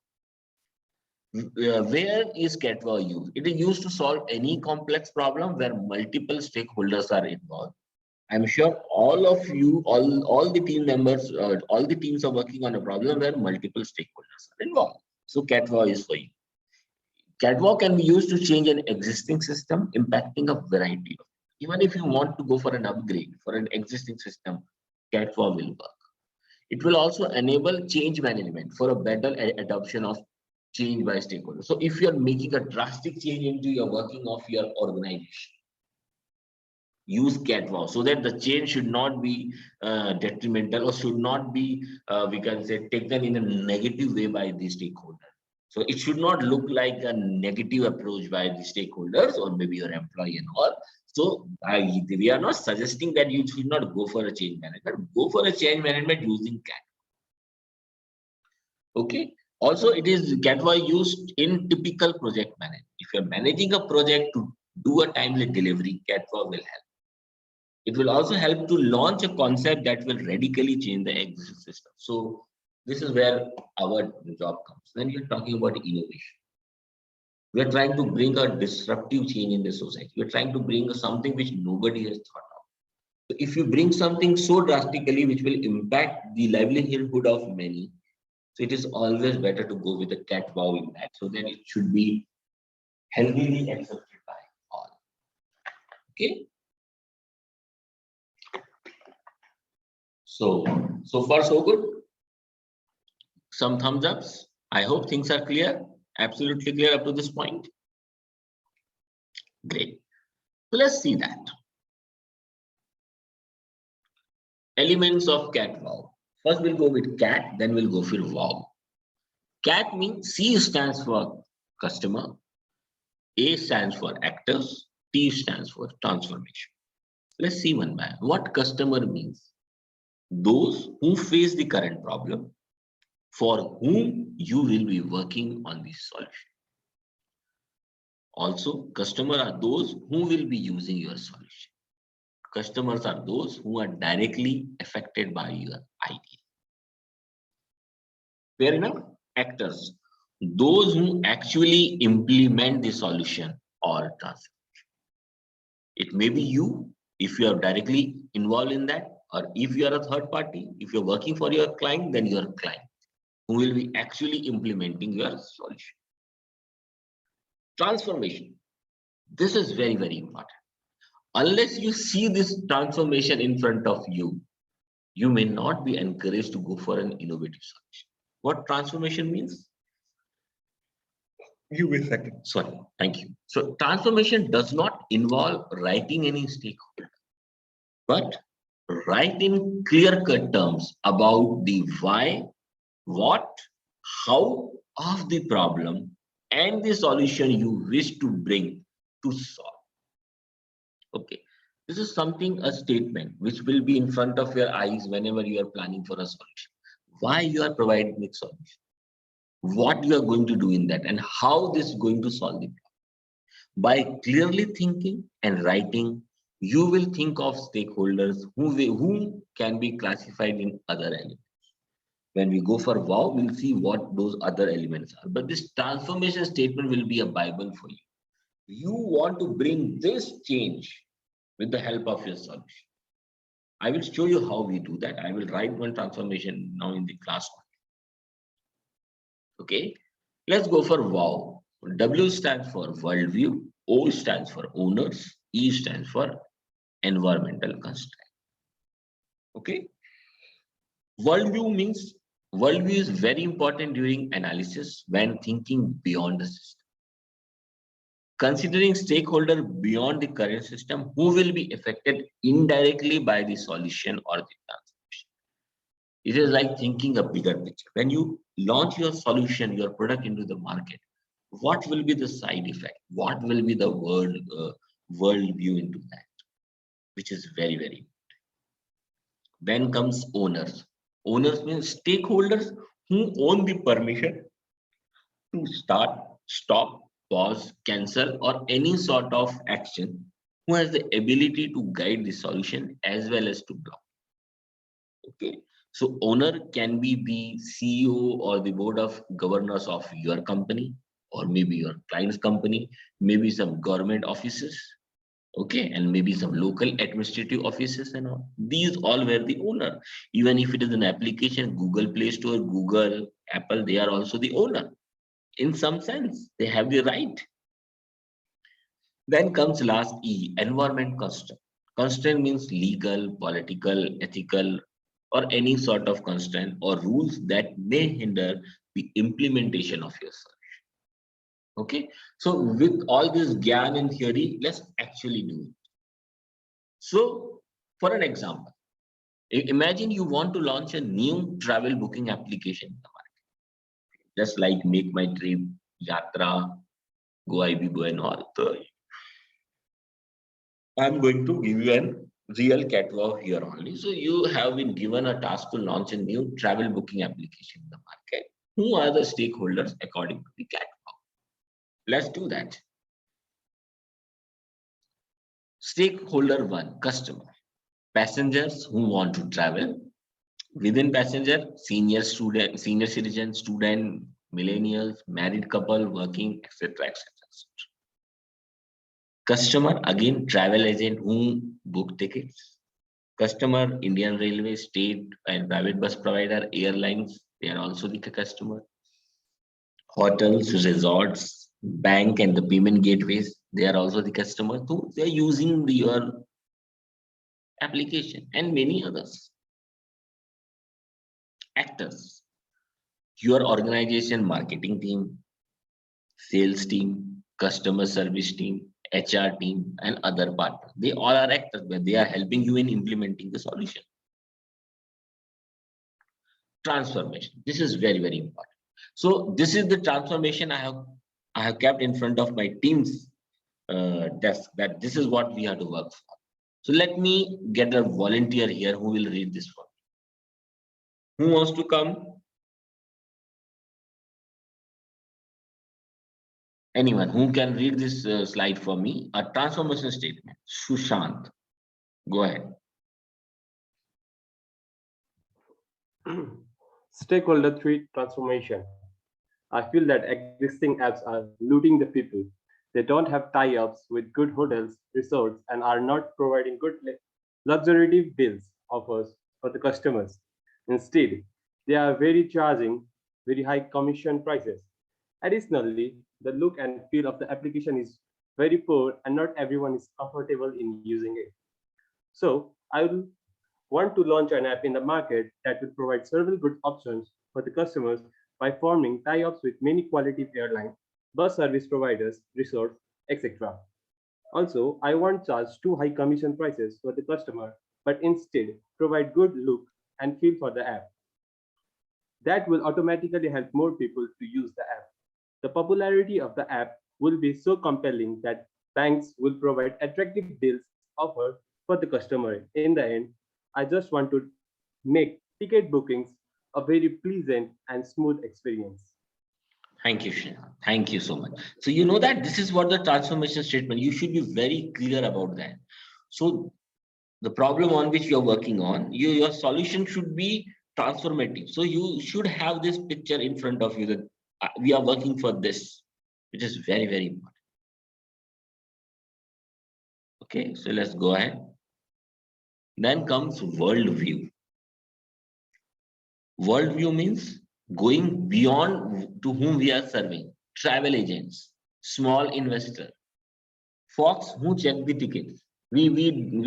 Where is CAT-WOW used? It is used to solve any complex problem where multiple stakeholders are involved. I'm sure all of you, all the team members, all the teams are working on a problem where multiple stakeholders are involved. So CAT-WOW is for you. CAT-WOW can be used to change an existing system, impacting a variety of. Even if you want to go for an upgrade for an existing system, CAT-WOW will work. It will also enable change management for a better adoption of change by stakeholders. So if you're making a drastic change into your working of your organization, use CAT-WOW so that the change should not be detrimental or should not be, we can say, taken in a negative way by the stakeholder. So it should not look like a negative approach by the stakeholders or maybe your employee and all. So we are not suggesting that you should not go for a change management. Go for a change management using CAT. Okay. Also, it is CatWow used in typical project management. If you're managing a project to do a timely delivery, CatWow will help. It will also help to launch a concept that will radically change the existing system. So this is where our job comes. Then you're talking about innovation. We're trying to bring a disruptive change in the society. We're trying to bring something which nobody has thought of. So if you bring something so drastically which will impact the livelihood of many, so it is always better to go with a CatWow in that. So then it should be healthily accepted by all. Okay. So far so good. Some thumbs ups. I hope things are clear. Absolutely clear up to this point. Great. So let's see that. Elements of CatWow. First we'll go with Cat, then we'll go for Wow. Cat means C stands for customer, A stands for actors, T stands for transformation. Let's see one by one. What customer means? Those who face the current problem, for whom you will be working on this solution. Also, customers are those who will be using your solution. Customers are those who are directly affected by your idea. Fair enough? Actors, those who actually implement the solution or transformation. It may be you, if you are directly involved in that, or if you are a third party, if you're working for your client, then your client, who will be actually implementing your solution. Transformation. This is very, very important. Unless you see this transformation in front of you, you may not be encouraged to go for an innovative solution. What transformation means? Give me a second. Sorry, thank you. So transformation does not involve writing any stakeholder, but write in clear-cut terms about the why, what, how of the problem and the solution you wish to bring to solve. Okay, this is something, a statement which will be in front of your eyes whenever you are planning for a solution. Why you are providing the solution, what you are going to do in that, and how this is going to solve the problem. By clearly thinking and writing, you will think of stakeholders who can be classified in other elements. When we go for Wow, we'll see what those other elements are. But this transformation statement will be a Bible for you. You want to bring this change with the help of your solution. I will show you how we do that. I will write one transformation now in the class. Okay, let's go for Wow. W stands for worldview, O stands for owners, E stands for environmental constraint. Okay, worldview is very important during analysis when thinking beyond the system. Considering stakeholder beyond the current system who will be affected indirectly by the solution or the transformation. It is like thinking a bigger picture. When you launch your solution, your product into the market, what will be the side effect? What will be the world view into that? Which is very, very important. Then comes owners. Owners means stakeholders who own the permission to start, stop, pause, cancel, or any sort of action, who has the ability to guide the solution as well as to block. Okay, so owner can be the CEO or the board of governors of your company, or maybe your client's company, maybe some government offices, okay, and maybe some local administrative offices and all. These all were the owner. Even if it is an application, Google Play Store, Google, Apple, they are also the owner. In some sense, they have the right. Then comes last E, environment constraint. Constraint means legal, political, ethical, or any sort of constraint or rules that may hinder the implementation of your solution. Okay, so with all this gyan and theory, let's actually do it. So for an example, imagine you want to launch a new travel booking application in the market, just like Make My Trip, Yatra, GoIbibo and all. So I'm going to give you a real CatWow here only. So you have been given a task to launch a new travel booking application in the market. Who are the stakeholders according to the catwalk? Let's do that. Stakeholder 1, customer. Passengers who want to travel. Within passenger, senior student, senior citizen, student, millennials, married couple, working, etc. etc. Customer, again, travel agent who book tickets. Customer, Indian Railway, state and private bus provider, airlines, they are also the customer. Hotels, resorts, bank and the payment gateways, they are also the customer. So they are using your application and many others. Actors, your organization marketing team, sales team, customer service team, HR team, and other partners. They all are actors, but they are helping you in implementing the solution. Transformation. This is very, very important. So this is the transformation I have kept in front of my team's desk, that this is what we have to work for. So let me get a volunteer here who will read this for me. Who wants to come? Anyone who can read this slide for me? A transformation statement. Sushant, go ahead. Stakeholder 3 transformation. I feel that existing apps are looting the people. They don't have tie-ups with good hotels, resorts, and are not providing good luxury deals offers for the customers. Instead, they are charging very high commission prices. Additionally, the look and feel of the application is very poor and not everyone is comfortable in using it. So I will want to launch an app in the market that will provide several good options for the customers by forming tie-ups with many quality airlines, bus service providers, resorts, etc. Also, I won't charge too high commission prices for the customer, but instead provide good look and feel for the app. That will automatically help more people to use the app. The popularity of the app will be so compelling that banks will provide attractive deals offered for the customer. In the end, I just want to make ticket bookings a very pleasant and smooth experience. Thank you, Shreya. Thank you so much. So you know that this is what the transformation statement, you should be very clear about that. So the problem on which you're working on, your solution should be transformative. So you should have this picture in front of you that we are working for this, which is very, very important. Okay, so let's go ahead. Then comes worldview. Worldview means going beyond to whom we are serving. Travel agents, small investor, folks who check the tickets. We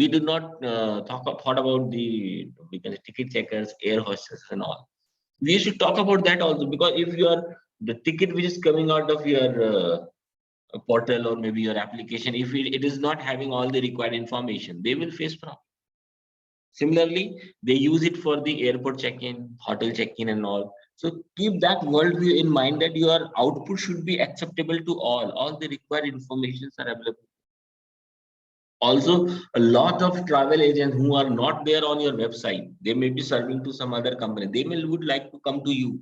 did not thought about the ticket checkers, air hostesses and all. We should talk about that also, because if you are the ticket which is coming out of your portal or maybe your application, if it is not having all the required information, they will face problem. Similarly, they use it for the airport check-in, hotel check-in and all. So keep that worldview in mind, that your output should be acceptable to all. All the required informations are available. Also, a lot of travel agents who are not there on your website, they may be serving to some other company. They would like to come to you.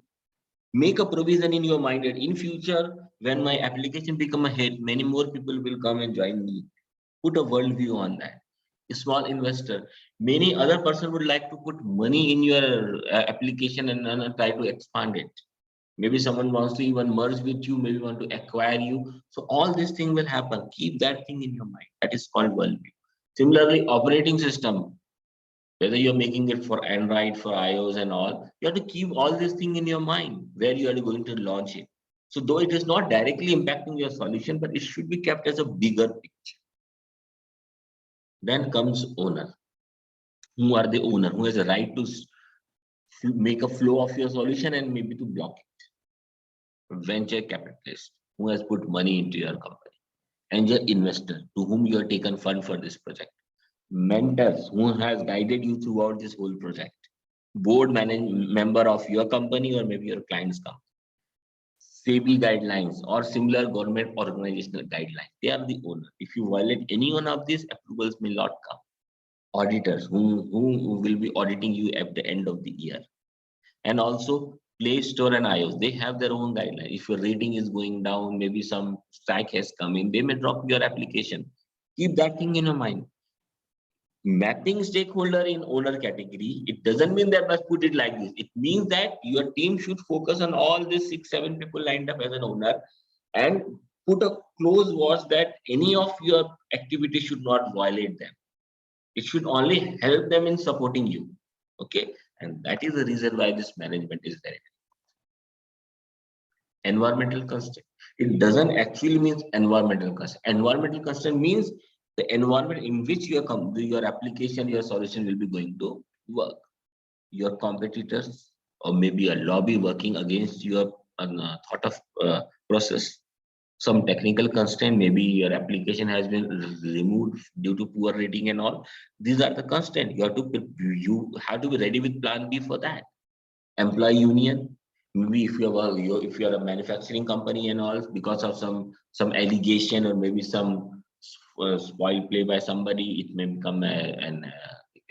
Make a provision in your mind that in future, when my application become a hit, many more people will come and join me. Put a worldview on that. A small investor, many other person would like to put money in your application and try to expand it. Maybe someone wants to even merge with you, maybe want to acquire you. So all this thing will happen. Keep that thing in your mind. That is called worldview. Similarly, operating system, whether you're making it for Android, for iOS and all, you have to keep all this thing in your mind where you are going to launch it. So though it is not directly impacting your solution, but it should be kept as a bigger picture. Then comes owner. Who are the owner? Who has a right to make a flow of your solution and maybe to block it? Venture capitalist, who has put money into your company. Angel investor, to whom you have taken fund for this project. Mentors, who has guided you throughout this whole project. Board member of your company or maybe your client's company. SEBI guidelines or similar government organizational guidelines, they are the owner. If you violate any one of these, approvals may not come. Auditors, who will be auditing you at the end of the year. And also Play Store and iOS, they have their own guideline. If your rating is going down, maybe some strike has come in, they may drop your application. Keep that thing in your mind. Mapping stakeholder in owner category, it doesn't mean that must put it like this. It means that your team should focus on all these 6-7 people lined up as an owner and put a close watch that any of your activities should not violate them. It should only help them in supporting you. Okay, and that is the reason why this management is very environmental constraint. It doesn't actually mean environmental constraint. Environmental constraint means the environment in which your application, your solution will be going to work. Your competitors, or maybe a lobby working against your thought of process. Some technical constraint, maybe your application has been removed due to poor rating and all. These are the constraints. You have to be ready with plan B for that. Employee union, maybe if you are a manufacturing company and all, because of some allegation or maybe some spoil play by somebody, it may become a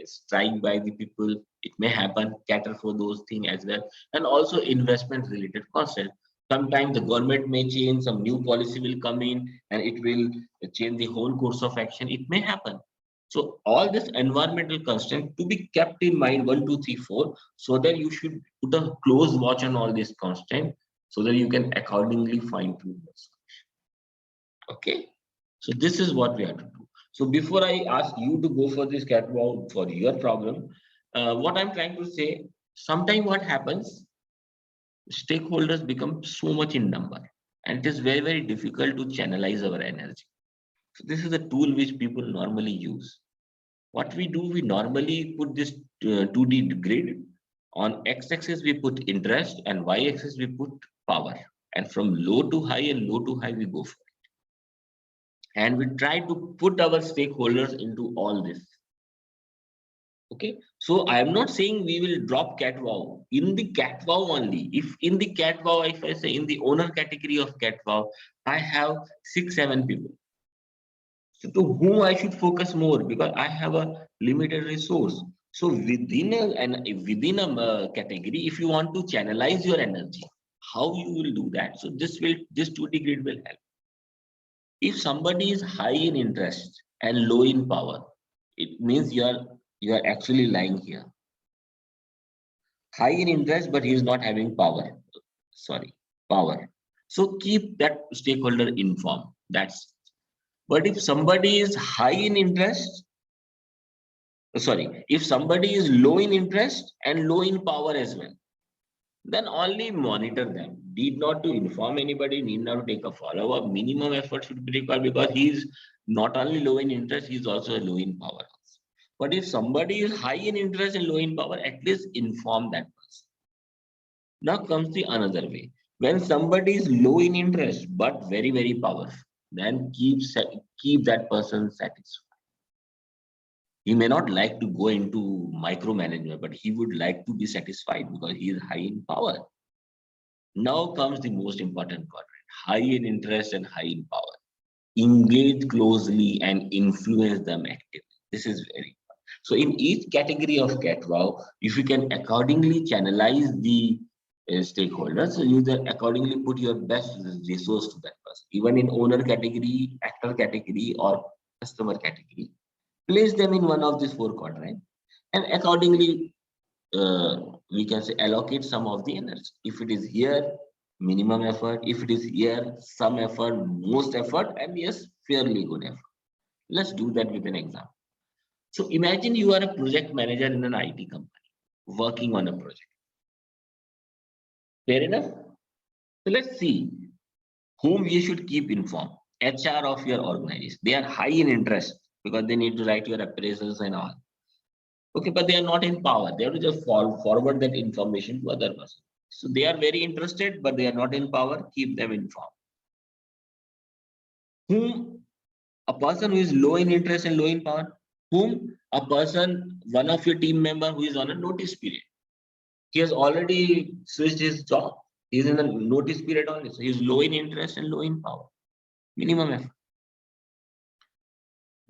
strike by the people. It may happen. Cater for those things as well. And also investment related constraint. Sometimes the government may change, some new policy will come in and it will change the whole course of action. It may happen. So all this environmental constraint to be kept in mind 1, 2, 3, 4, so that you should put a close watch on all this constraint so that you can accordingly fine tune the solution. Okay, so this is what we have to do. So before I ask you to go for this catwalk for your problem, what I'm trying to say, sometimes what happens, stakeholders become so much in number and it is very, very difficult to channelize our energy. So this is a tool which people normally use. What we do, we normally put this 2D grid. On x-axis we put interest and y-axis we put power. And from low to high and low to high we go for it. And we try to put our stakeholders into all this. Okay, so I am not saying we will drop CatWow. In the CatWow only, if in the CatWow, if I say in the owner category of CatWow, I have 6-7 people. So to whom I should focus more, because I have a limited resource. So within a category, if you want to channelize your energy, how you will do that? So this 2D grid will help. If somebody is high in interest and low in power, it means you are actually lying here. High in interest, but he is not having power. Power. So keep that stakeholder informed. But if somebody is high in interest, if somebody is low in interest and low in power as well, then only monitor them. Need not to inform anybody, need not to take a follow-up. Minimum effort should be required because he is not only low in interest, he is also low in power. But if somebody is high in interest and low in power, at least inform that person. Now comes the another way. When somebody is low in interest but very, very powerful, then keep that person satisfied. He may not like to go into micromanagement, but he would like to be satisfied because he is high in power. Now comes the most important quadrant: high in interest and high in power. Engage closely and influence them actively. This is very important. So in each category of CatWow, if you can accordingly channelize the stakeholders, so you then accordingly put your best resource to that person. Even in owner category, actor category, or customer category, place them in one of these 4 quadrants, and accordingly we can say allocate some of the energy. If it is here, minimum effort. If it is here, some effort, most effort, and yes, fairly good effort. Let's do that with an example. So imagine you are a project manager in an IT company working on a project. Fair enough? So let's see whom you should keep informed. HR of your organization. They are high in interest because they need to write your appraisals and all. Okay, but they are not in power. They have to just forward that information to other person. So they are very interested, but they are not in power. Keep them informed. Whom a person who is low in interest and low in power, whom a person, one of your team member who is on a notice period. He has already switched his job. He is in a notice period only. So he is low in interest and low in power. Minimum effort.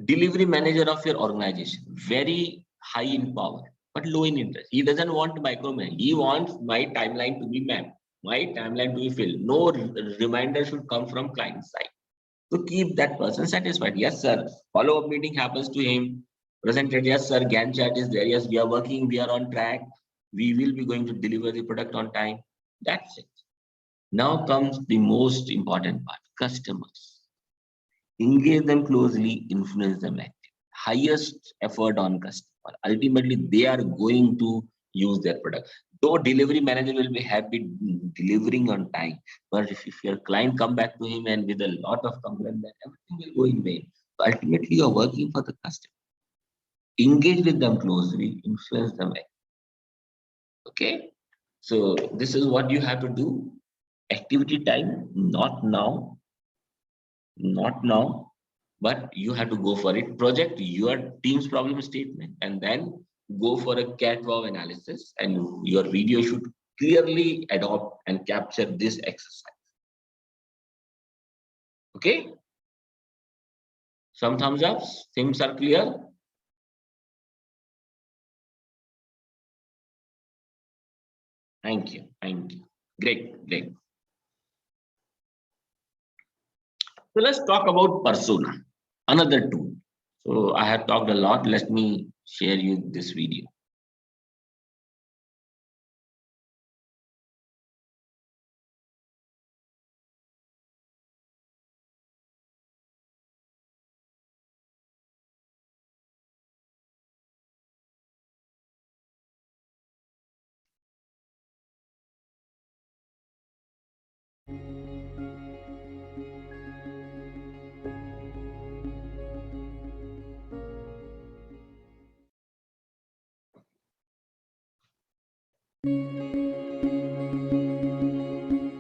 Delivery manager of your organization, very high in power. but low in interest. He doesn't want micromanage. He wants my timeline to be mapped, my timeline to be filled. No reminder should come from client side. To keep that person satisfied. Yes, sir. Follow-up meeting happens to him. Presented, yes, sir. Gantt chart is there. Yes, we are working. We are on track. We will be going to deliver the product on time. That's it. Now comes the most important part, customers. Engage them closely, influence them actively. Highest effort on customer. Ultimately, they are going to use their product. Though delivery manager will be happy delivering on time, but if your client come back to him and with a lot of complaint, then everything will go in vain. So ultimately, you're working for the customer. Engage with them closely, influence them. Okay, so this is what you have to do. Activity time, not now, but you have to go for it. Project your team's problem statement and then go for a cat-wow analysis, and your video should clearly adopt and capture this exercise. Okay, some thumbs ups, things are clear. Thank you. Great. So let's talk about persona, another tool. So I have talked a lot. Let me share you this video.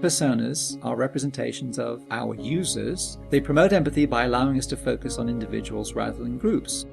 Personas are representations of our users. They promote empathy by allowing us to focus on individuals rather than groups.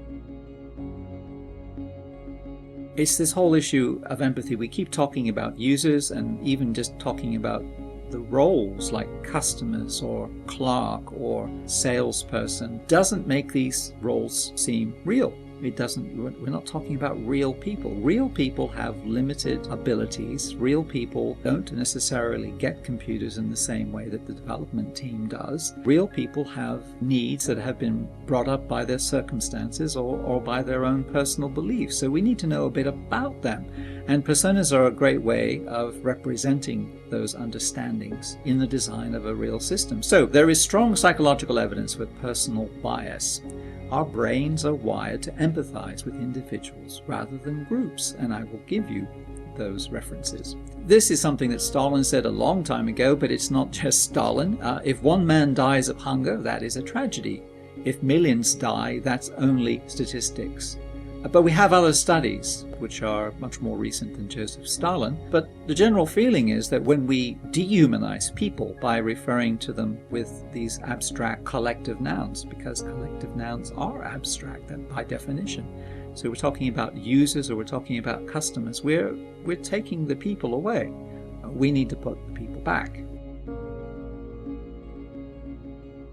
It's this whole issue of empathy. We keep talking about users and even just talking about the roles like customers or clerk or salesperson doesn't make these roles seem real. It doesn't, we're not talking about real people. Real people have limited abilities. Real people don't necessarily get computers in the same way that the development team does. Real people have needs that have been brought up by their circumstances or by their own personal beliefs. So we need to know a bit about them. And personas are a great way of representing those understandings in the design of a real system. So there is strong psychological evidence for personal bias. Our brains are wired to empathize with individuals rather than groups, and I will give you those references. This is something that Stalin said a long time ago, but it's not just Stalin. If one man dies of hunger, that is a tragedy. If millions die, that's only statistics. But we have other studies which are much more recent than Joseph Stalin. But the general feeling is that when we dehumanize people by referring to them with these abstract collective nouns, because collective nouns are abstract by definition. So we're talking about users or we're talking about customers. We're taking the people away. We need to put the people back.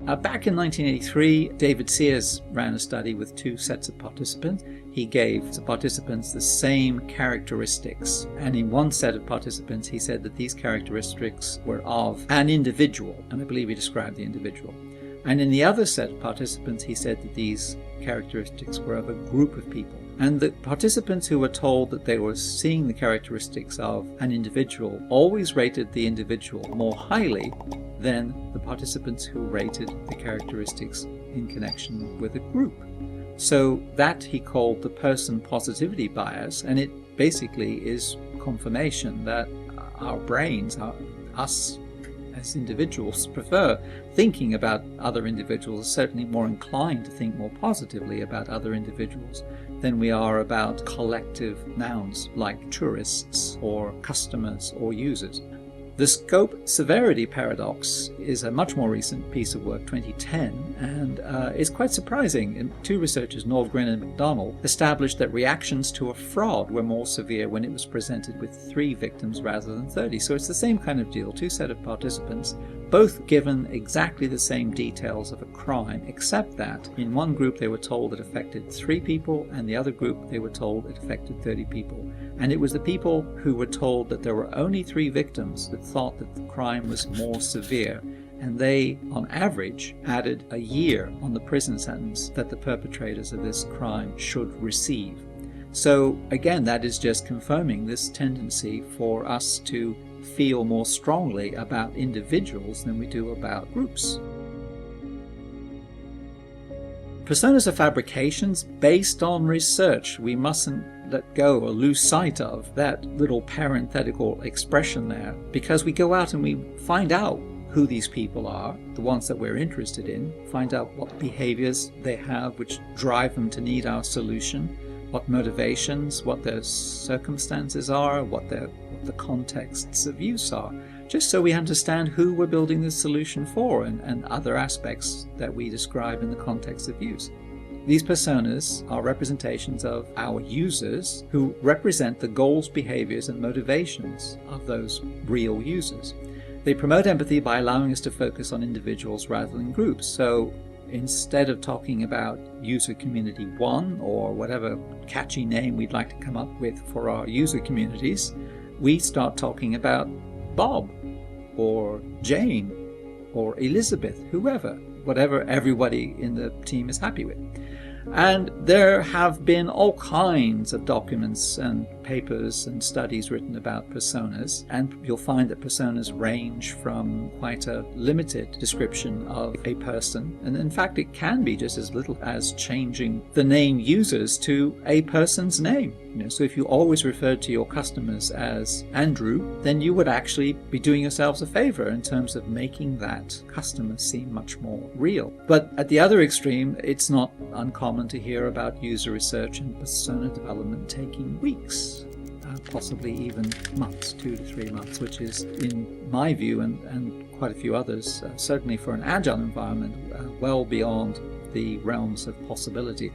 Back in 1983, David Sears ran a study with two sets of participants. He gave the participants the same characteristics, and in one set of participants he said that these characteristics were of an individual, and I believe he described the individual. And in the other set of participants he said that these characteristics were of a group of people. And the participants who were told that they were seeing the characteristics of an individual always rated the individual more highly than the participants who rated the characteristics in connection with a group. So that he called the person positivity bias, and it basically is confirmation that our brains, us as individuals, prefer thinking about other individuals, certainly more inclined to think more positively about other individuals than we are about collective nouns like tourists or customers or users. The scope-severity paradox is a much more recent piece of work, 2010, and it's quite surprising. Two researchers, Nordgren and McDonald, established that reactions to a fraud were more severe when it was presented with 3 victims rather than 30. So it's the same kind of deal. Two set of participants, both given exactly the same details of a crime, except that in one group they were told it affected 3 people, and the other group they were told it affected 30 people. And it was the people who were told that there were only 3 victims that thought that the crime was more severe, and they, on average, added a year on the prison sentence that the perpetrators of this crime should receive. So again, that is just confirming this tendency for us to feel more strongly about individuals than we do about groups. Personas are fabrications based on research. We mustn't let go or lose sight of that little parenthetical expression there, because we go out and we find out who these people are, the ones that we're interested in, find out what behaviors they have which drive them to need our solution, what motivations, what their circumstances are, what the contexts of use are, just so we understand who we're building this solution for and other aspects that we describe in the context of use. These personas are representations of our users who represent the goals, behaviors, and motivations of those real users. They promote empathy by allowing us to focus on individuals rather than groups. So instead of talking about user community 1 or whatever catchy name we'd like to come up with for our user communities, we start talking about Bob or Jane or Elizabeth, whatever everybody in the team is happy with. And there have been all kinds of documents and papers and studies written about personas, and you'll find that personas range from quite a limited description of a person, and in fact it can be just as little as changing the name users to a person's name. So if you always referred to your customers as Andrew, then you would actually be doing yourselves a favor in terms of making that customer seem much more real. But at the other extreme, it's not uncommon to hear about user research and persona development taking weeks, possibly even months, 2 to 3 months, which is, in my view and quite a few others, certainly for an agile environment, well beyond the realms of possibility.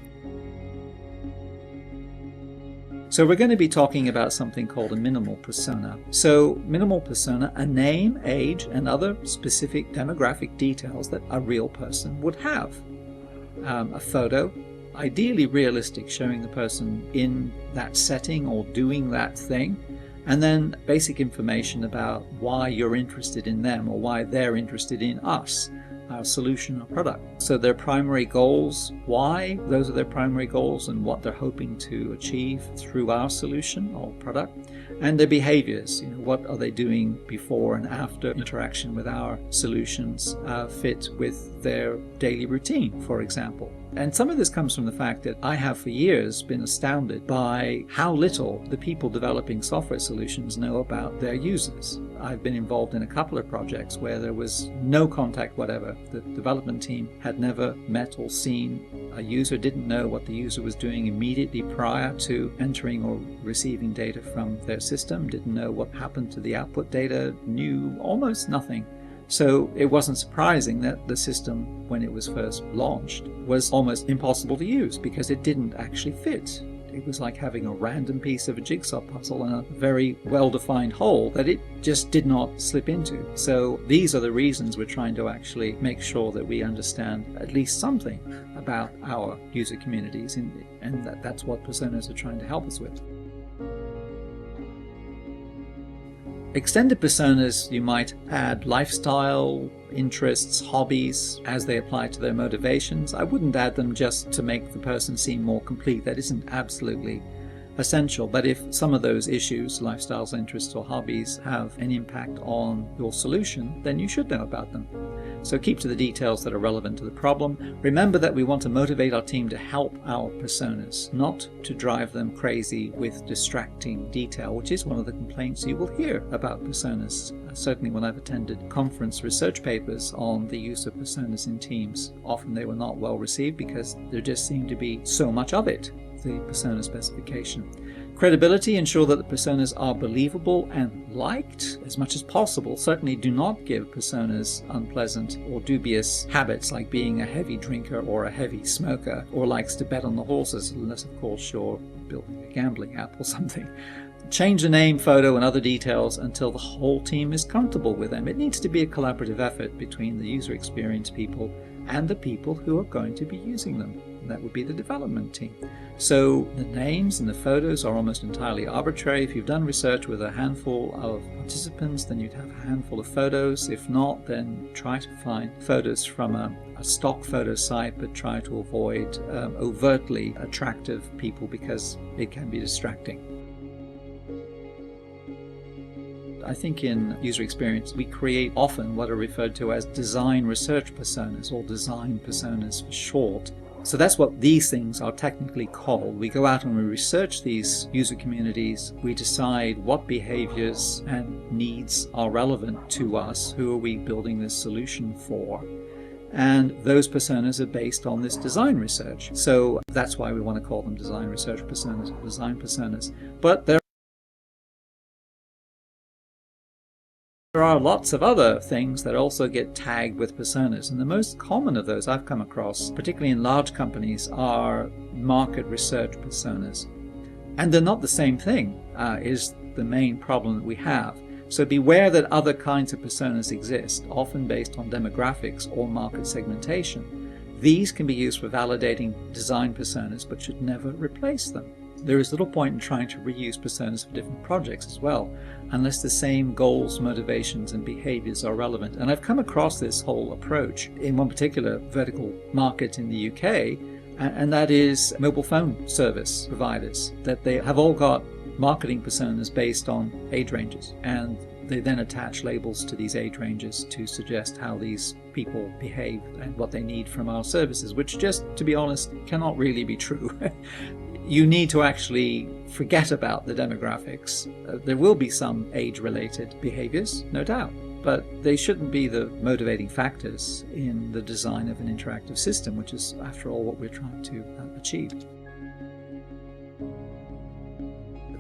So we're going to be talking about something called a minimal persona. So minimal persona, a name, age, and other specific demographic details that a real person would have. A photo, ideally realistic, showing the person in that setting or doing that thing, and then basic information about why you're interested in them or why they're interested in us, our solution or product. So their primary goals, why those are their primary goals and what they're hoping to achieve through our solution or product, and their behaviors, what are they doing before and after interaction with our solutions fit with their daily routine, for example. And some of this comes from the fact that I have for years been astounded by how little the people developing software solutions know about their users. I've been involved in a couple of projects where there was no contact whatever. The development team had never met or seen a user, didn't know what the user was doing immediately prior to entering or receiving data from their system, didn't know what happened to the output data, knew almost nothing. So it wasn't surprising that the system, when it was first launched, was almost impossible to use because it didn't actually fit. It was like having a random piece of a jigsaw puzzle in a very well-defined hole that it just did not slip into. So these are the reasons we're trying to actually make sure that we understand at least something about our user communities, and that's what personas are trying to help us with. Extended personas, you might add lifestyle, interests, hobbies as they apply to their motivations. I wouldn't add them just to make the person seem more complete. That isn't absolutely essential. But if some of those issues, lifestyles, interests, or hobbies, have an impact on your solution, then you should know about them. So keep to the details that are relevant to the problem. Remember that we want to motivate our team to help our personas, not to drive them crazy with distracting detail, which is one of the complaints you will hear about personas. Certainly when I've attended conference research papers on the use of personas in teams, often they were not well received because there just seemed to be so much of it, the persona specification. Credibility, ensure that the personas are believable and liked as much as possible. Certainly do not give personas unpleasant or dubious habits like being a heavy drinker or a heavy smoker or likes to bet on the horses, unless of course you're building a gambling app or something. change the name, photo, and other details until the whole team is comfortable with them. It needs to be a collaborative effort between the user experience people and the people who are going to be using them. And that would be the development team. So the names and the photos are almost entirely arbitrary. If you've done research with a handful of participants, then you'd have a handful of photos. If not, then try to find photos from a stock photo site, but try to avoid overtly attractive people because it can be distracting. I think in user experience, we create often what are referred to as design research personas, or design personas for short. So that's what these things are technically called. We go out and we research these user communities. We decide what behaviors and needs are relevant to us. Who are we building this solution for? And those personas are based on this design research. So that's why we want to call them design research personas, or design personas. But there are lots of other things that also get tagged with personas, and the most common of those I've come across, particularly in large companies, are market research personas. And they're not the same thing, is the main problem that we have. So beware that other kinds of personas exist, often based on demographics or market segmentation. These can be used for validating design personas, but should never replace them. There is little point in trying to reuse personas for different projects as well, unless the same goals, motivations, and behaviors are relevant. And I've come across this whole approach in one particular vertical market in the UK, and that is mobile phone service providers, that they have all got marketing personas based on age ranges, and they then attach labels to these age ranges to suggest how these people behave and what they need from our services, which, just to be honest, cannot really be true. You need to actually forget about the demographics. There will be some age-related behaviors, no doubt, but they shouldn't be the motivating factors in the design of an interactive system, which is, after all, what we're trying to achieve.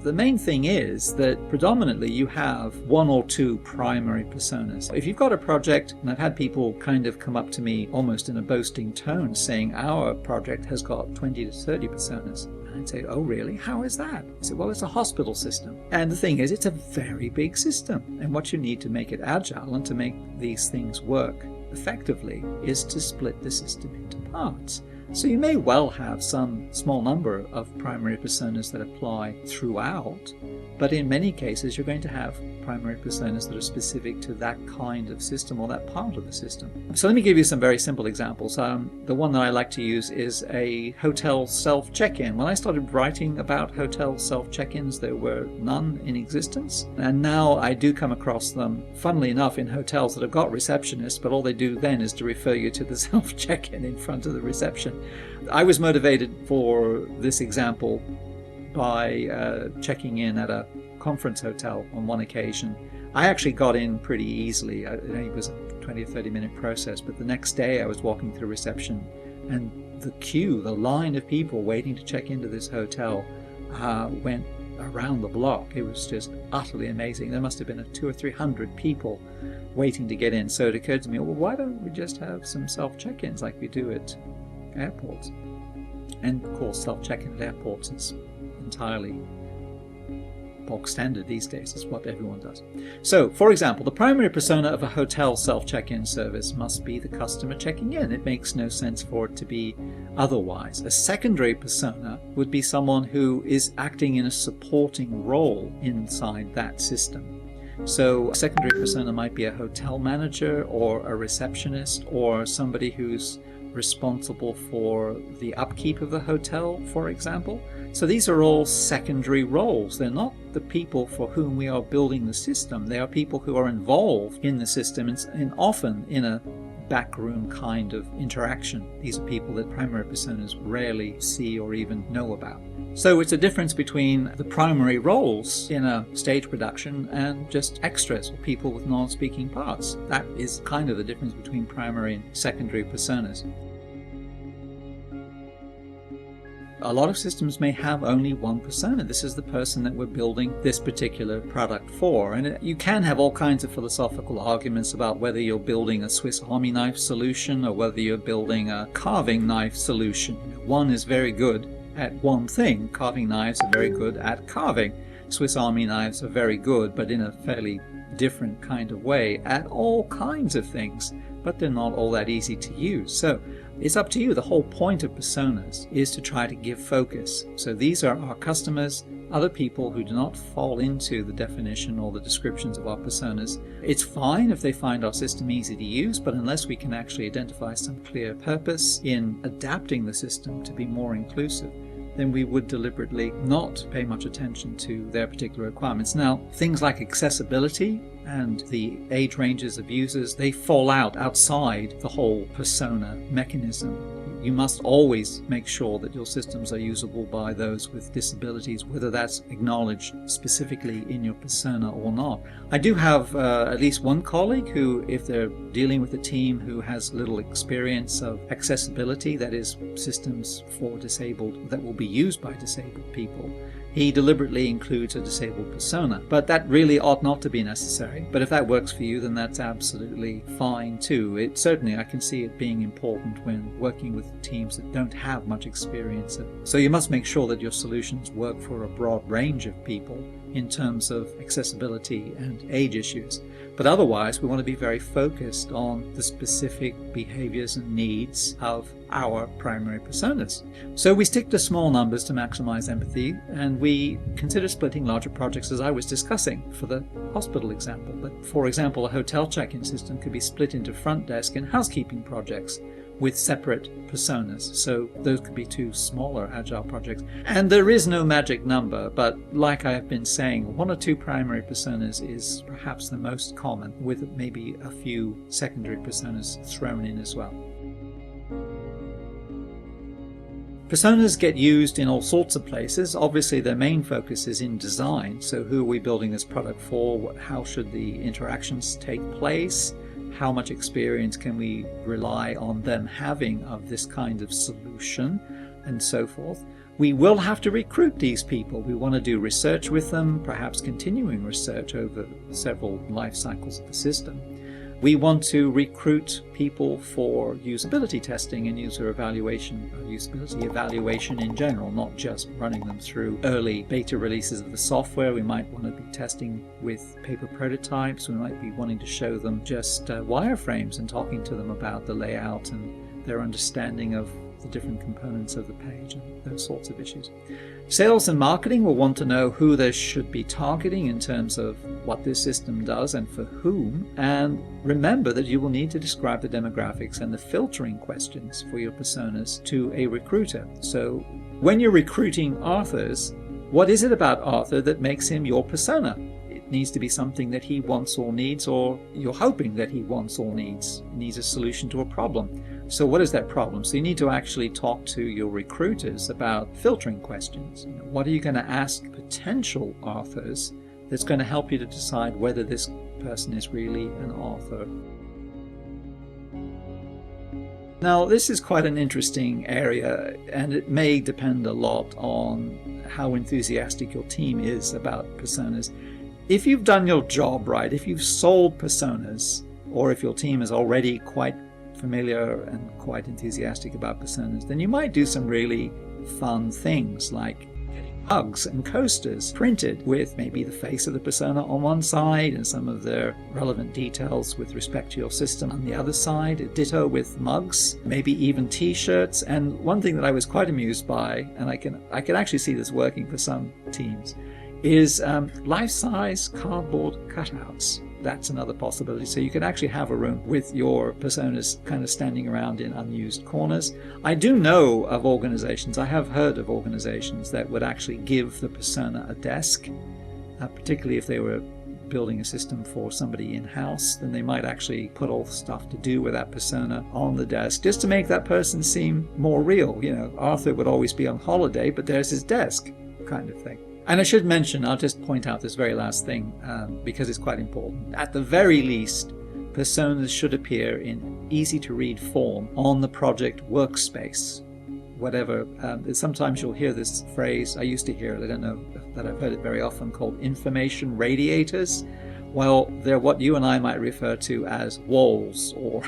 The main thing is that predominantly you have one or two primary personas. If you've got a project, and I've had people kind of come up to me almost in a boasting tone saying our project has got 20 to 30 personas. And I'd say, oh really? How is that? I said, well, it's a hospital system. And the thing is, it's a very big system. And what you need to make it agile and to make these things work effectively is to split the system into parts. So you may well have some small number of primary personas that apply throughout, but in many cases you're going to have primary personas that are specific to that kind of system or that part of the system. So let me give you some very simple examples. The one that I like to use is a hotel self-check-in. When I started writing about hotel self-check-ins, there were none in existence, and now I do come across them, funnily enough, in hotels that have got receptionists, but all they do then is to refer you to the self-check-in in front of the reception. I was motivated for this example by checking in at a conference hotel on one occasion. I actually got in pretty easily. It was a 20 or 30 minute process, but the next day I was walking through reception and the queue, the line of people waiting to check into this hotel went around the block. It was just utterly amazing. There must have been 200 or 300 people waiting to get in. So it occurred to me, well, why don't we just have some self-check-ins like we do at airports? And of course, self-check-in at airports is entirely bog standard these days. It's what everyone does. So, for example, the primary persona of a hotel self-check-in service must be the customer checking in. It makes no sense for it to be otherwise. A secondary persona would be someone who is acting in a supporting role inside that system. So a secondary persona might be a hotel manager or a receptionist or somebody who's responsible for the upkeep of the hotel, for example. So these are all secondary roles. They're not the people for whom we are building the system. They are people who are involved in the system and often in a backroom kind of interaction. These are people that primary personas rarely see or even know about. So it's a difference between the primary roles in a stage production and just extras or people with non-speaking parts. That is kind of the difference between primary and secondary personas. A lot of systems may have only one persona. This is the person that we're building this particular product for. And you can have all kinds of philosophical arguments about whether you're building a Swiss Army knife solution or whether you're building a carving knife solution. One is very good at one thing. Carving knives are very good at carving. Swiss Army knives are very good, but in a fairly different kind of way at all kinds of things, but they're not all that easy to use. So it's up to you. The whole point of personas is to try to give focus. So these are our customers, other people who do not fall into the definition or the descriptions of our personas. It's fine if they find our system easy to use, but unless we can actually identify some clear purpose in adapting the system to be more inclusive, then we would deliberately not pay much attention to their particular requirements. Now, things like accessibility and the age ranges of users, they fall outside the whole persona mechanism. You must always make sure that your systems are usable by those with disabilities, whether that's acknowledged specifically in your persona or not. I do have at least one colleague who, if they're dealing with a team who has little experience of accessibility, that is, systems for disabled that will be used by disabled people, he deliberately includes a disabled persona. But that really ought not to be necessary. But if that works for you, then that's absolutely fine too. Certainly I can see it being important when working with teams that don't have much experience. So you must make sure that your solutions work for a broad range of people in terms of accessibility and age issues. But otherwise, we want to be very focused on the specific behaviors and needs of our primary personas. So we stick to small numbers to maximize empathy, and we consider splitting larger projects, as I was discussing for the hospital example. But for example, a hotel check-in system could be split into front desk and housekeeping projects with separate personas. So those could be two smaller agile projects. And there is no magic number, but like I have been saying, 1 or 2 primary personas is perhaps the most common, with maybe a few secondary personas thrown in as well. Personas get used in all sorts of places. Obviously, their main focus is in design. So who are we building this product for? How should the interactions take place? How much experience can we rely on them having of this kind of solution, and so forth. We will have to recruit these people. We want to do research with them, perhaps continuing research over several life cycles of the system. We want to recruit people for usability testing and user evaluation, usability evaluation in general, not just running them through early beta releases of the software. We might want to be testing with paper prototypes. We might be wanting to show them just wireframes and talking to them about the layout and their understanding of the different components of the page and those sorts of issues. Sales and marketing will want to know who they should be targeting in terms of what this system does and for whom. And remember that you will need to describe the demographics and the filtering questions for your personas to a recruiter. So when you're recruiting authors, what is it about Arthur that makes him your persona? It needs to be something that he wants or needs, or you're hoping that he wants or needs. He needs a solution to a problem. So what is that problem? So you need to actually talk to your recruiters about filtering questions. What are you going to ask potential authors that's going to help you to decide whether this person is really an author? Now, this is quite an interesting area, and it may depend a lot on how enthusiastic your team is about personas. If you've done your job right, if you've sold personas, or if your team is already quite familiar and quite enthusiastic about personas, then you might do some really fun things like getting mugs and coasters printed with maybe the face of the persona on one side and some of their relevant details with respect to your system on the other side. Ditto with mugs, maybe even t-shirts. And one thing that I was quite amused by, and I can actually see this working for some teams, is life-size cardboard cutouts. That's another possibility. So you could actually have a room with your personas kind of standing around in unused corners. I do know of organizations, I have heard of organizations that would actually give the persona a desk, particularly if they were building a system for somebody in-house, then they might actually put all the stuff to do with that persona on the desk just to make that person seem more real. You know, Arthur would always be on holiday, but there's his desk kind of thing. And I should mention, I'll just point out this very last thing because it's quite important. At the very least, personas should appear in easy-to-read form on the project workspace. Whatever. Sometimes you'll hear this phrase, I used to hear it, I don't know that I've heard it very often, called information radiators. Well, they're what you and I might refer to as walls or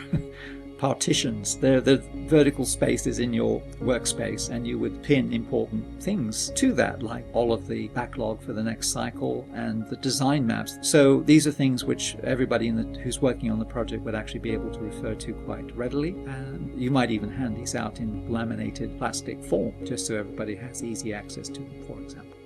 partitions. They're the vertical spaces in your workspace, and you would pin important things to that, like all of the backlog for the next cycle and the design maps. So these are things which everybody who's working on the project would actually be able to refer to quite readily. And you might even hand these out in laminated plastic form, just so everybody has easy access to them, for example.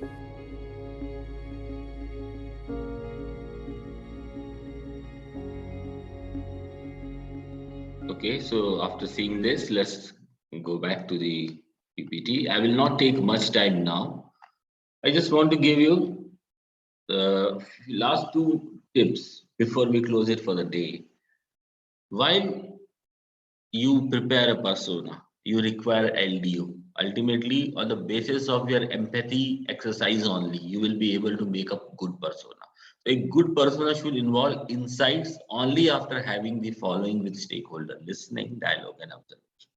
Okay, so after seeing this, let's go back to the PPT. I will not take much time now. I just want to give you the last two tips before we close it for the day. While you prepare a persona, you require LDO. Ultimately, on the basis of your empathy exercise only, you will be able to make a good persona. A good persona should involve insights only after having the following with stakeholder: listening, dialogue, and observation.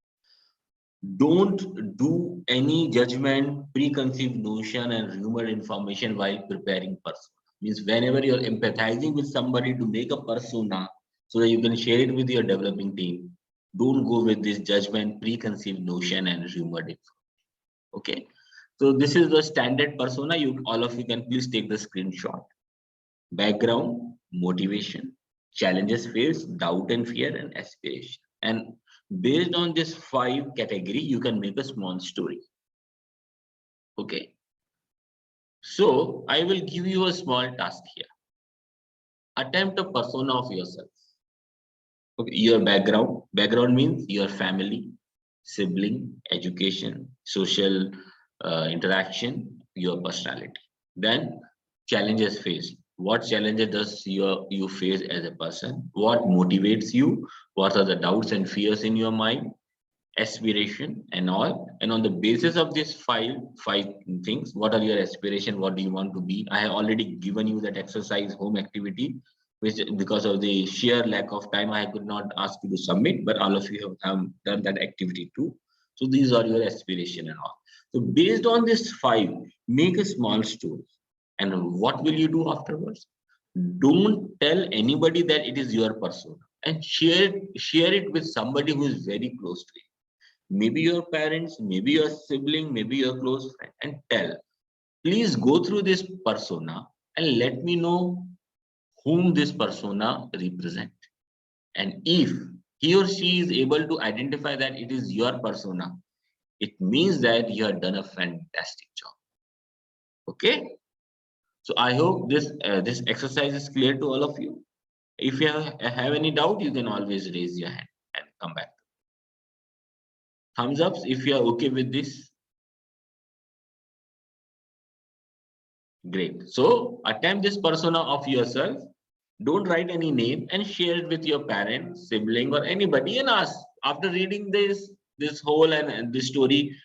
Don't do any judgment, preconceived notion, and rumored information while preparing persona. Means whenever you're empathizing with somebody to make a persona so that you can share it with your developing team, don't go with this judgment, preconceived notion, and rumored information. Okay. So this is the standard persona. All of you can please take the screenshot. Background, motivation, challenges faced, doubt and fear, and aspiration. And based on this 5 category, you can make a small story. Okay. So I will give you a small task here. Attempt a persona of yourself. Okay. Your background. Background means your family, sibling, education, social interaction, your personality. Then challenges faced. What challenges does you face as a person? What motivates you? What are the doubts and fears in your mind? Aspiration and all. And on the basis of these five things, what are your aspiration? What do you want to be? I have already given you that exercise home activity, which because of the sheer lack of time, I could not ask you to submit, but all of you have done that activity too. So these are your aspiration and all. So based on this 5, make a small story. And what will you do afterwards? Don't tell anybody that it is your persona, and share it with somebody who is very close to you. Maybe your parents, maybe your sibling, maybe your close friend, and tell, please go through this persona and let me know whom this persona represents. And if he or she is able to identify that it is your persona, it means that you have done a fantastic job. Okay. So I hope this exercise is clear to all of you. If you have any doubt, you can always raise your hand and come back. Thumbs ups if you are okay with this. Great. So attempt this persona of yourself. Don't write any name and share it with your parent, sibling, or anybody, and ask, after reading this whole and this story,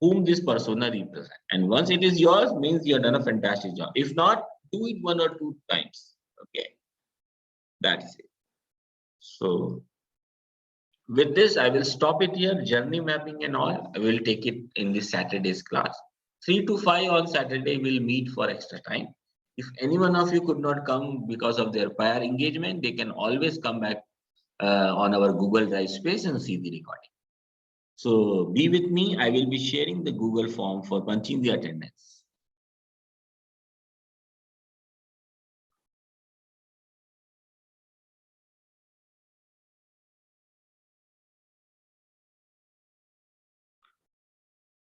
whom this persona represents. And once it is yours, means you have done a fantastic job. If not, do it 1 or 2 times. Okay. That's it. So with this, I will stop it here. Journey mapping and all, I will take it in this Saturday's class. 3 to 5 on Saturday, we'll meet for extra time. If any one of you could not come because of their prior engagement, they can always come back on our Google Drive space and see the recording. So be with me. I will be sharing the Google form for punching the attendance.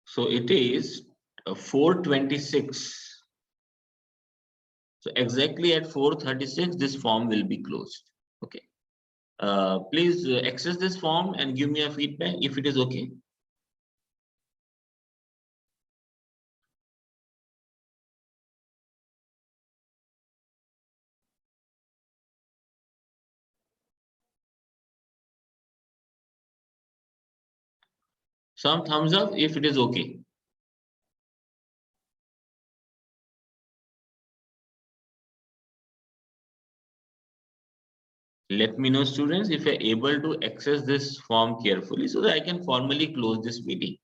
So it is 4:26. So exactly at 4:36, this form will be closed. Okay. Please access this form and give me a feedback if it is okay. Some thumbs up if it is okay. Let me know, students, if you're able to access this form carefully so that I can formally close this meeting.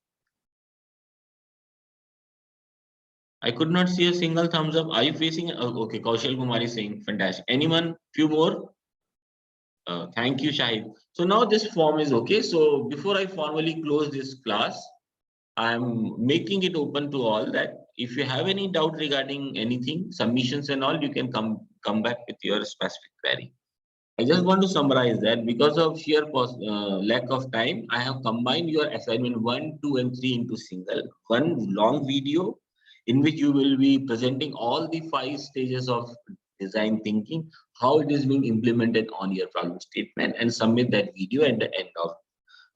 I could not see a single thumbs up. Are you facing? Oh, okay, Kaushal Kumar is saying fantastic. Anyone? Few more? Thank you, Shahid. So now this form is okay. So before I formally close this class, I'm making it open to all that if you have any doubt regarding anything, submissions and all, you can come back with your specific query. I just want to summarize that because of sheer lack of time, I have combined your assignment 1, 2, and 3 into one long video in which you will be presenting all the 5 stages of design thinking, how it is being implemented on your problem statement, and submit that video at the end of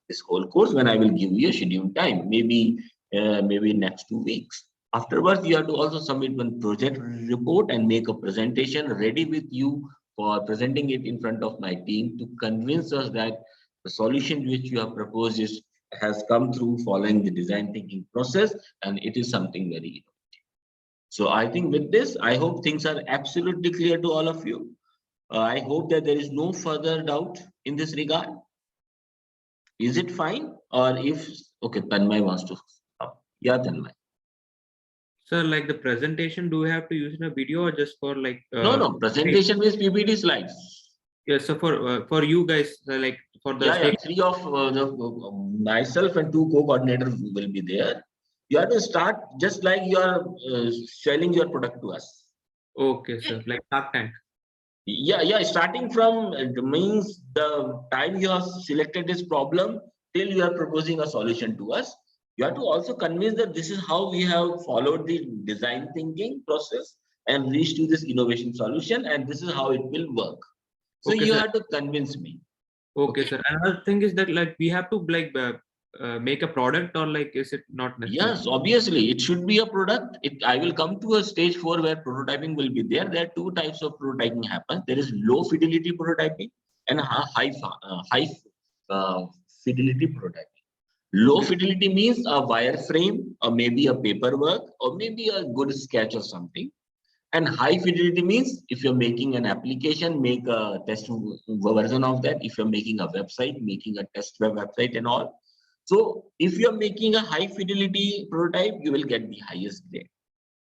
this whole course when I will give you a scheduled time, maybe next 2 weeks. Afterwards, you have to also submit one project report and make a presentation ready with you for presenting it in front of my team to convince us that the solution which you have proposed has come through following the design thinking process, and it is something very innovative. So I think with this, I hope things are absolutely clear to all of you. I hope that there is no further doubt in this regard. Is it fine? Or if, okay, Tanmay wants to stop. Yeah, Tanmay. Sir, like the presentation, do we have to use in a video or just for like? No, presentation means PPT slides. Yes, so for you guys, like for the 3 of myself and 2 co-coordinators will be there. You have to start just like you are selling your product to us. Okay, sir, like Shark Tank. Yeah, starting from means the time you have selected this problem till you are proposing a solution to us. You have to also convince that this is how we have followed the design thinking process and reached to this innovation solution, and this is how it will work. So Okay, you sir. have to convince me. Okay, sir. Another thing is that like we have to like make a product, or like is it not necessary? Yes, obviously it should be a product. I will come to a stage 4 where prototyping will be there. There are 2 types of prototyping happen. There is low fidelity prototyping and high fidelity prototyping. Low fidelity means a wireframe or maybe a paperwork or maybe a good sketch or something. And high fidelity means if you're making an application, make a test version of that. If you're making a website, making a test web website and all. So if you're making a high fidelity prototype, you will get the highest grade.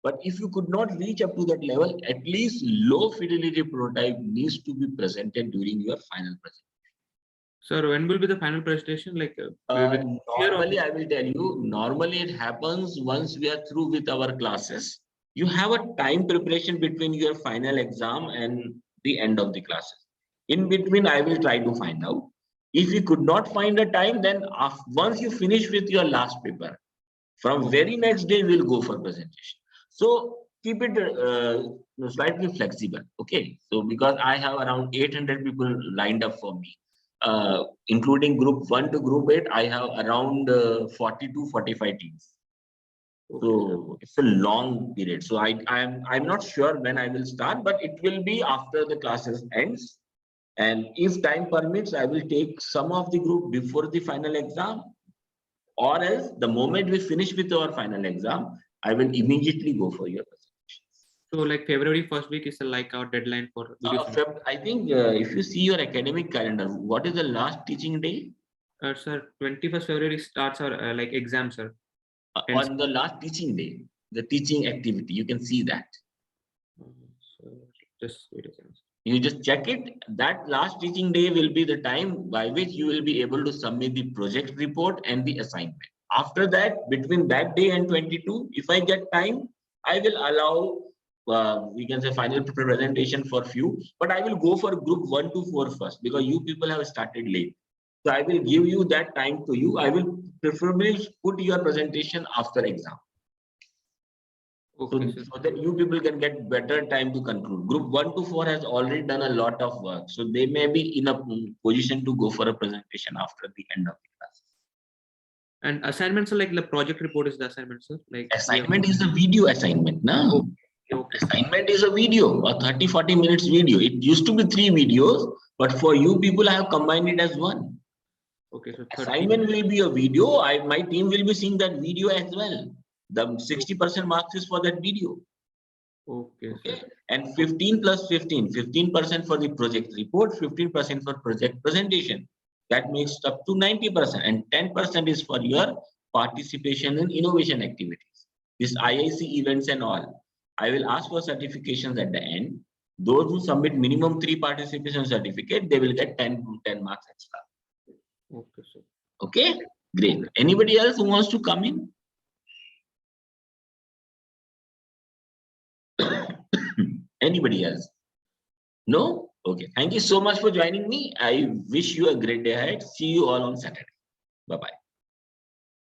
But if you could not reach up to that level, at least low fidelity prototype needs to be presented during your final presentation. Sir, when will be the final presentation? Like normally, I will tell you, normally it happens once we are through with our classes. You have a time preparation between your final exam and the end of the classes. In between, I will try to find out. If you could not find a time, then once you finish with your last paper, from very next day, we'll go for presentation. So keep it slightly flexible. Okay. So because I have around 800 people lined up for me. Including group 1 to group 8, I have around 40 to 45 teams. So it's a long period. So I'm not sure when I will start, but it will be after the classes ends. And if time permits, I will take some of the group before the final exam, or else the moment we finish with our final exam, I will immediately go for your presentation. So like February 1st week is like our deadline for video. I think if you see your academic calendar, what is the last teaching day? Sir, 21st February starts our like exam, sir. On the last teaching day, the teaching activity, you can see that. So just wait a second. You just check it. That last teaching day will be the time by which you will be able to submit the project report and the assignment. After that, between that day and 22, if I get time, I will allow we can say final presentation for few, but I will go for group 1 to 4 first because you people have started late. So I will give you that time to you. I will preferably put your presentation after exam. Okay, so that you people can get better time to conclude. Group 1 to 4 has already done a lot of work. So they may be in a position to go for a presentation after the end of the class. And assignments are like the project report is the assignment, sir? Like assignment is a video assignment, no? Okay. Assignment is a video, a 30-40 minutes video. It used to be 3 videos, but for you people, I have combined it as 1. Okay, so assignment will be a video. My team will be seeing that video as well. The 60% marks is for that video. Okay. And 15 plus 15, 15% for the project report, 15% for project presentation. That makes up to 90%, and 10% is for your participation in innovation activities. This IIC events and all. I will ask for certifications at the end. Those who submit minimum 3 participation certificate, they will get 10 marks extra. Okay, sir. Okay, great. Anybody else who wants to come in? Anybody else? No? Okay. Thank you so much for joining me. I wish you a great day ahead. See you all on Saturday. Bye-bye.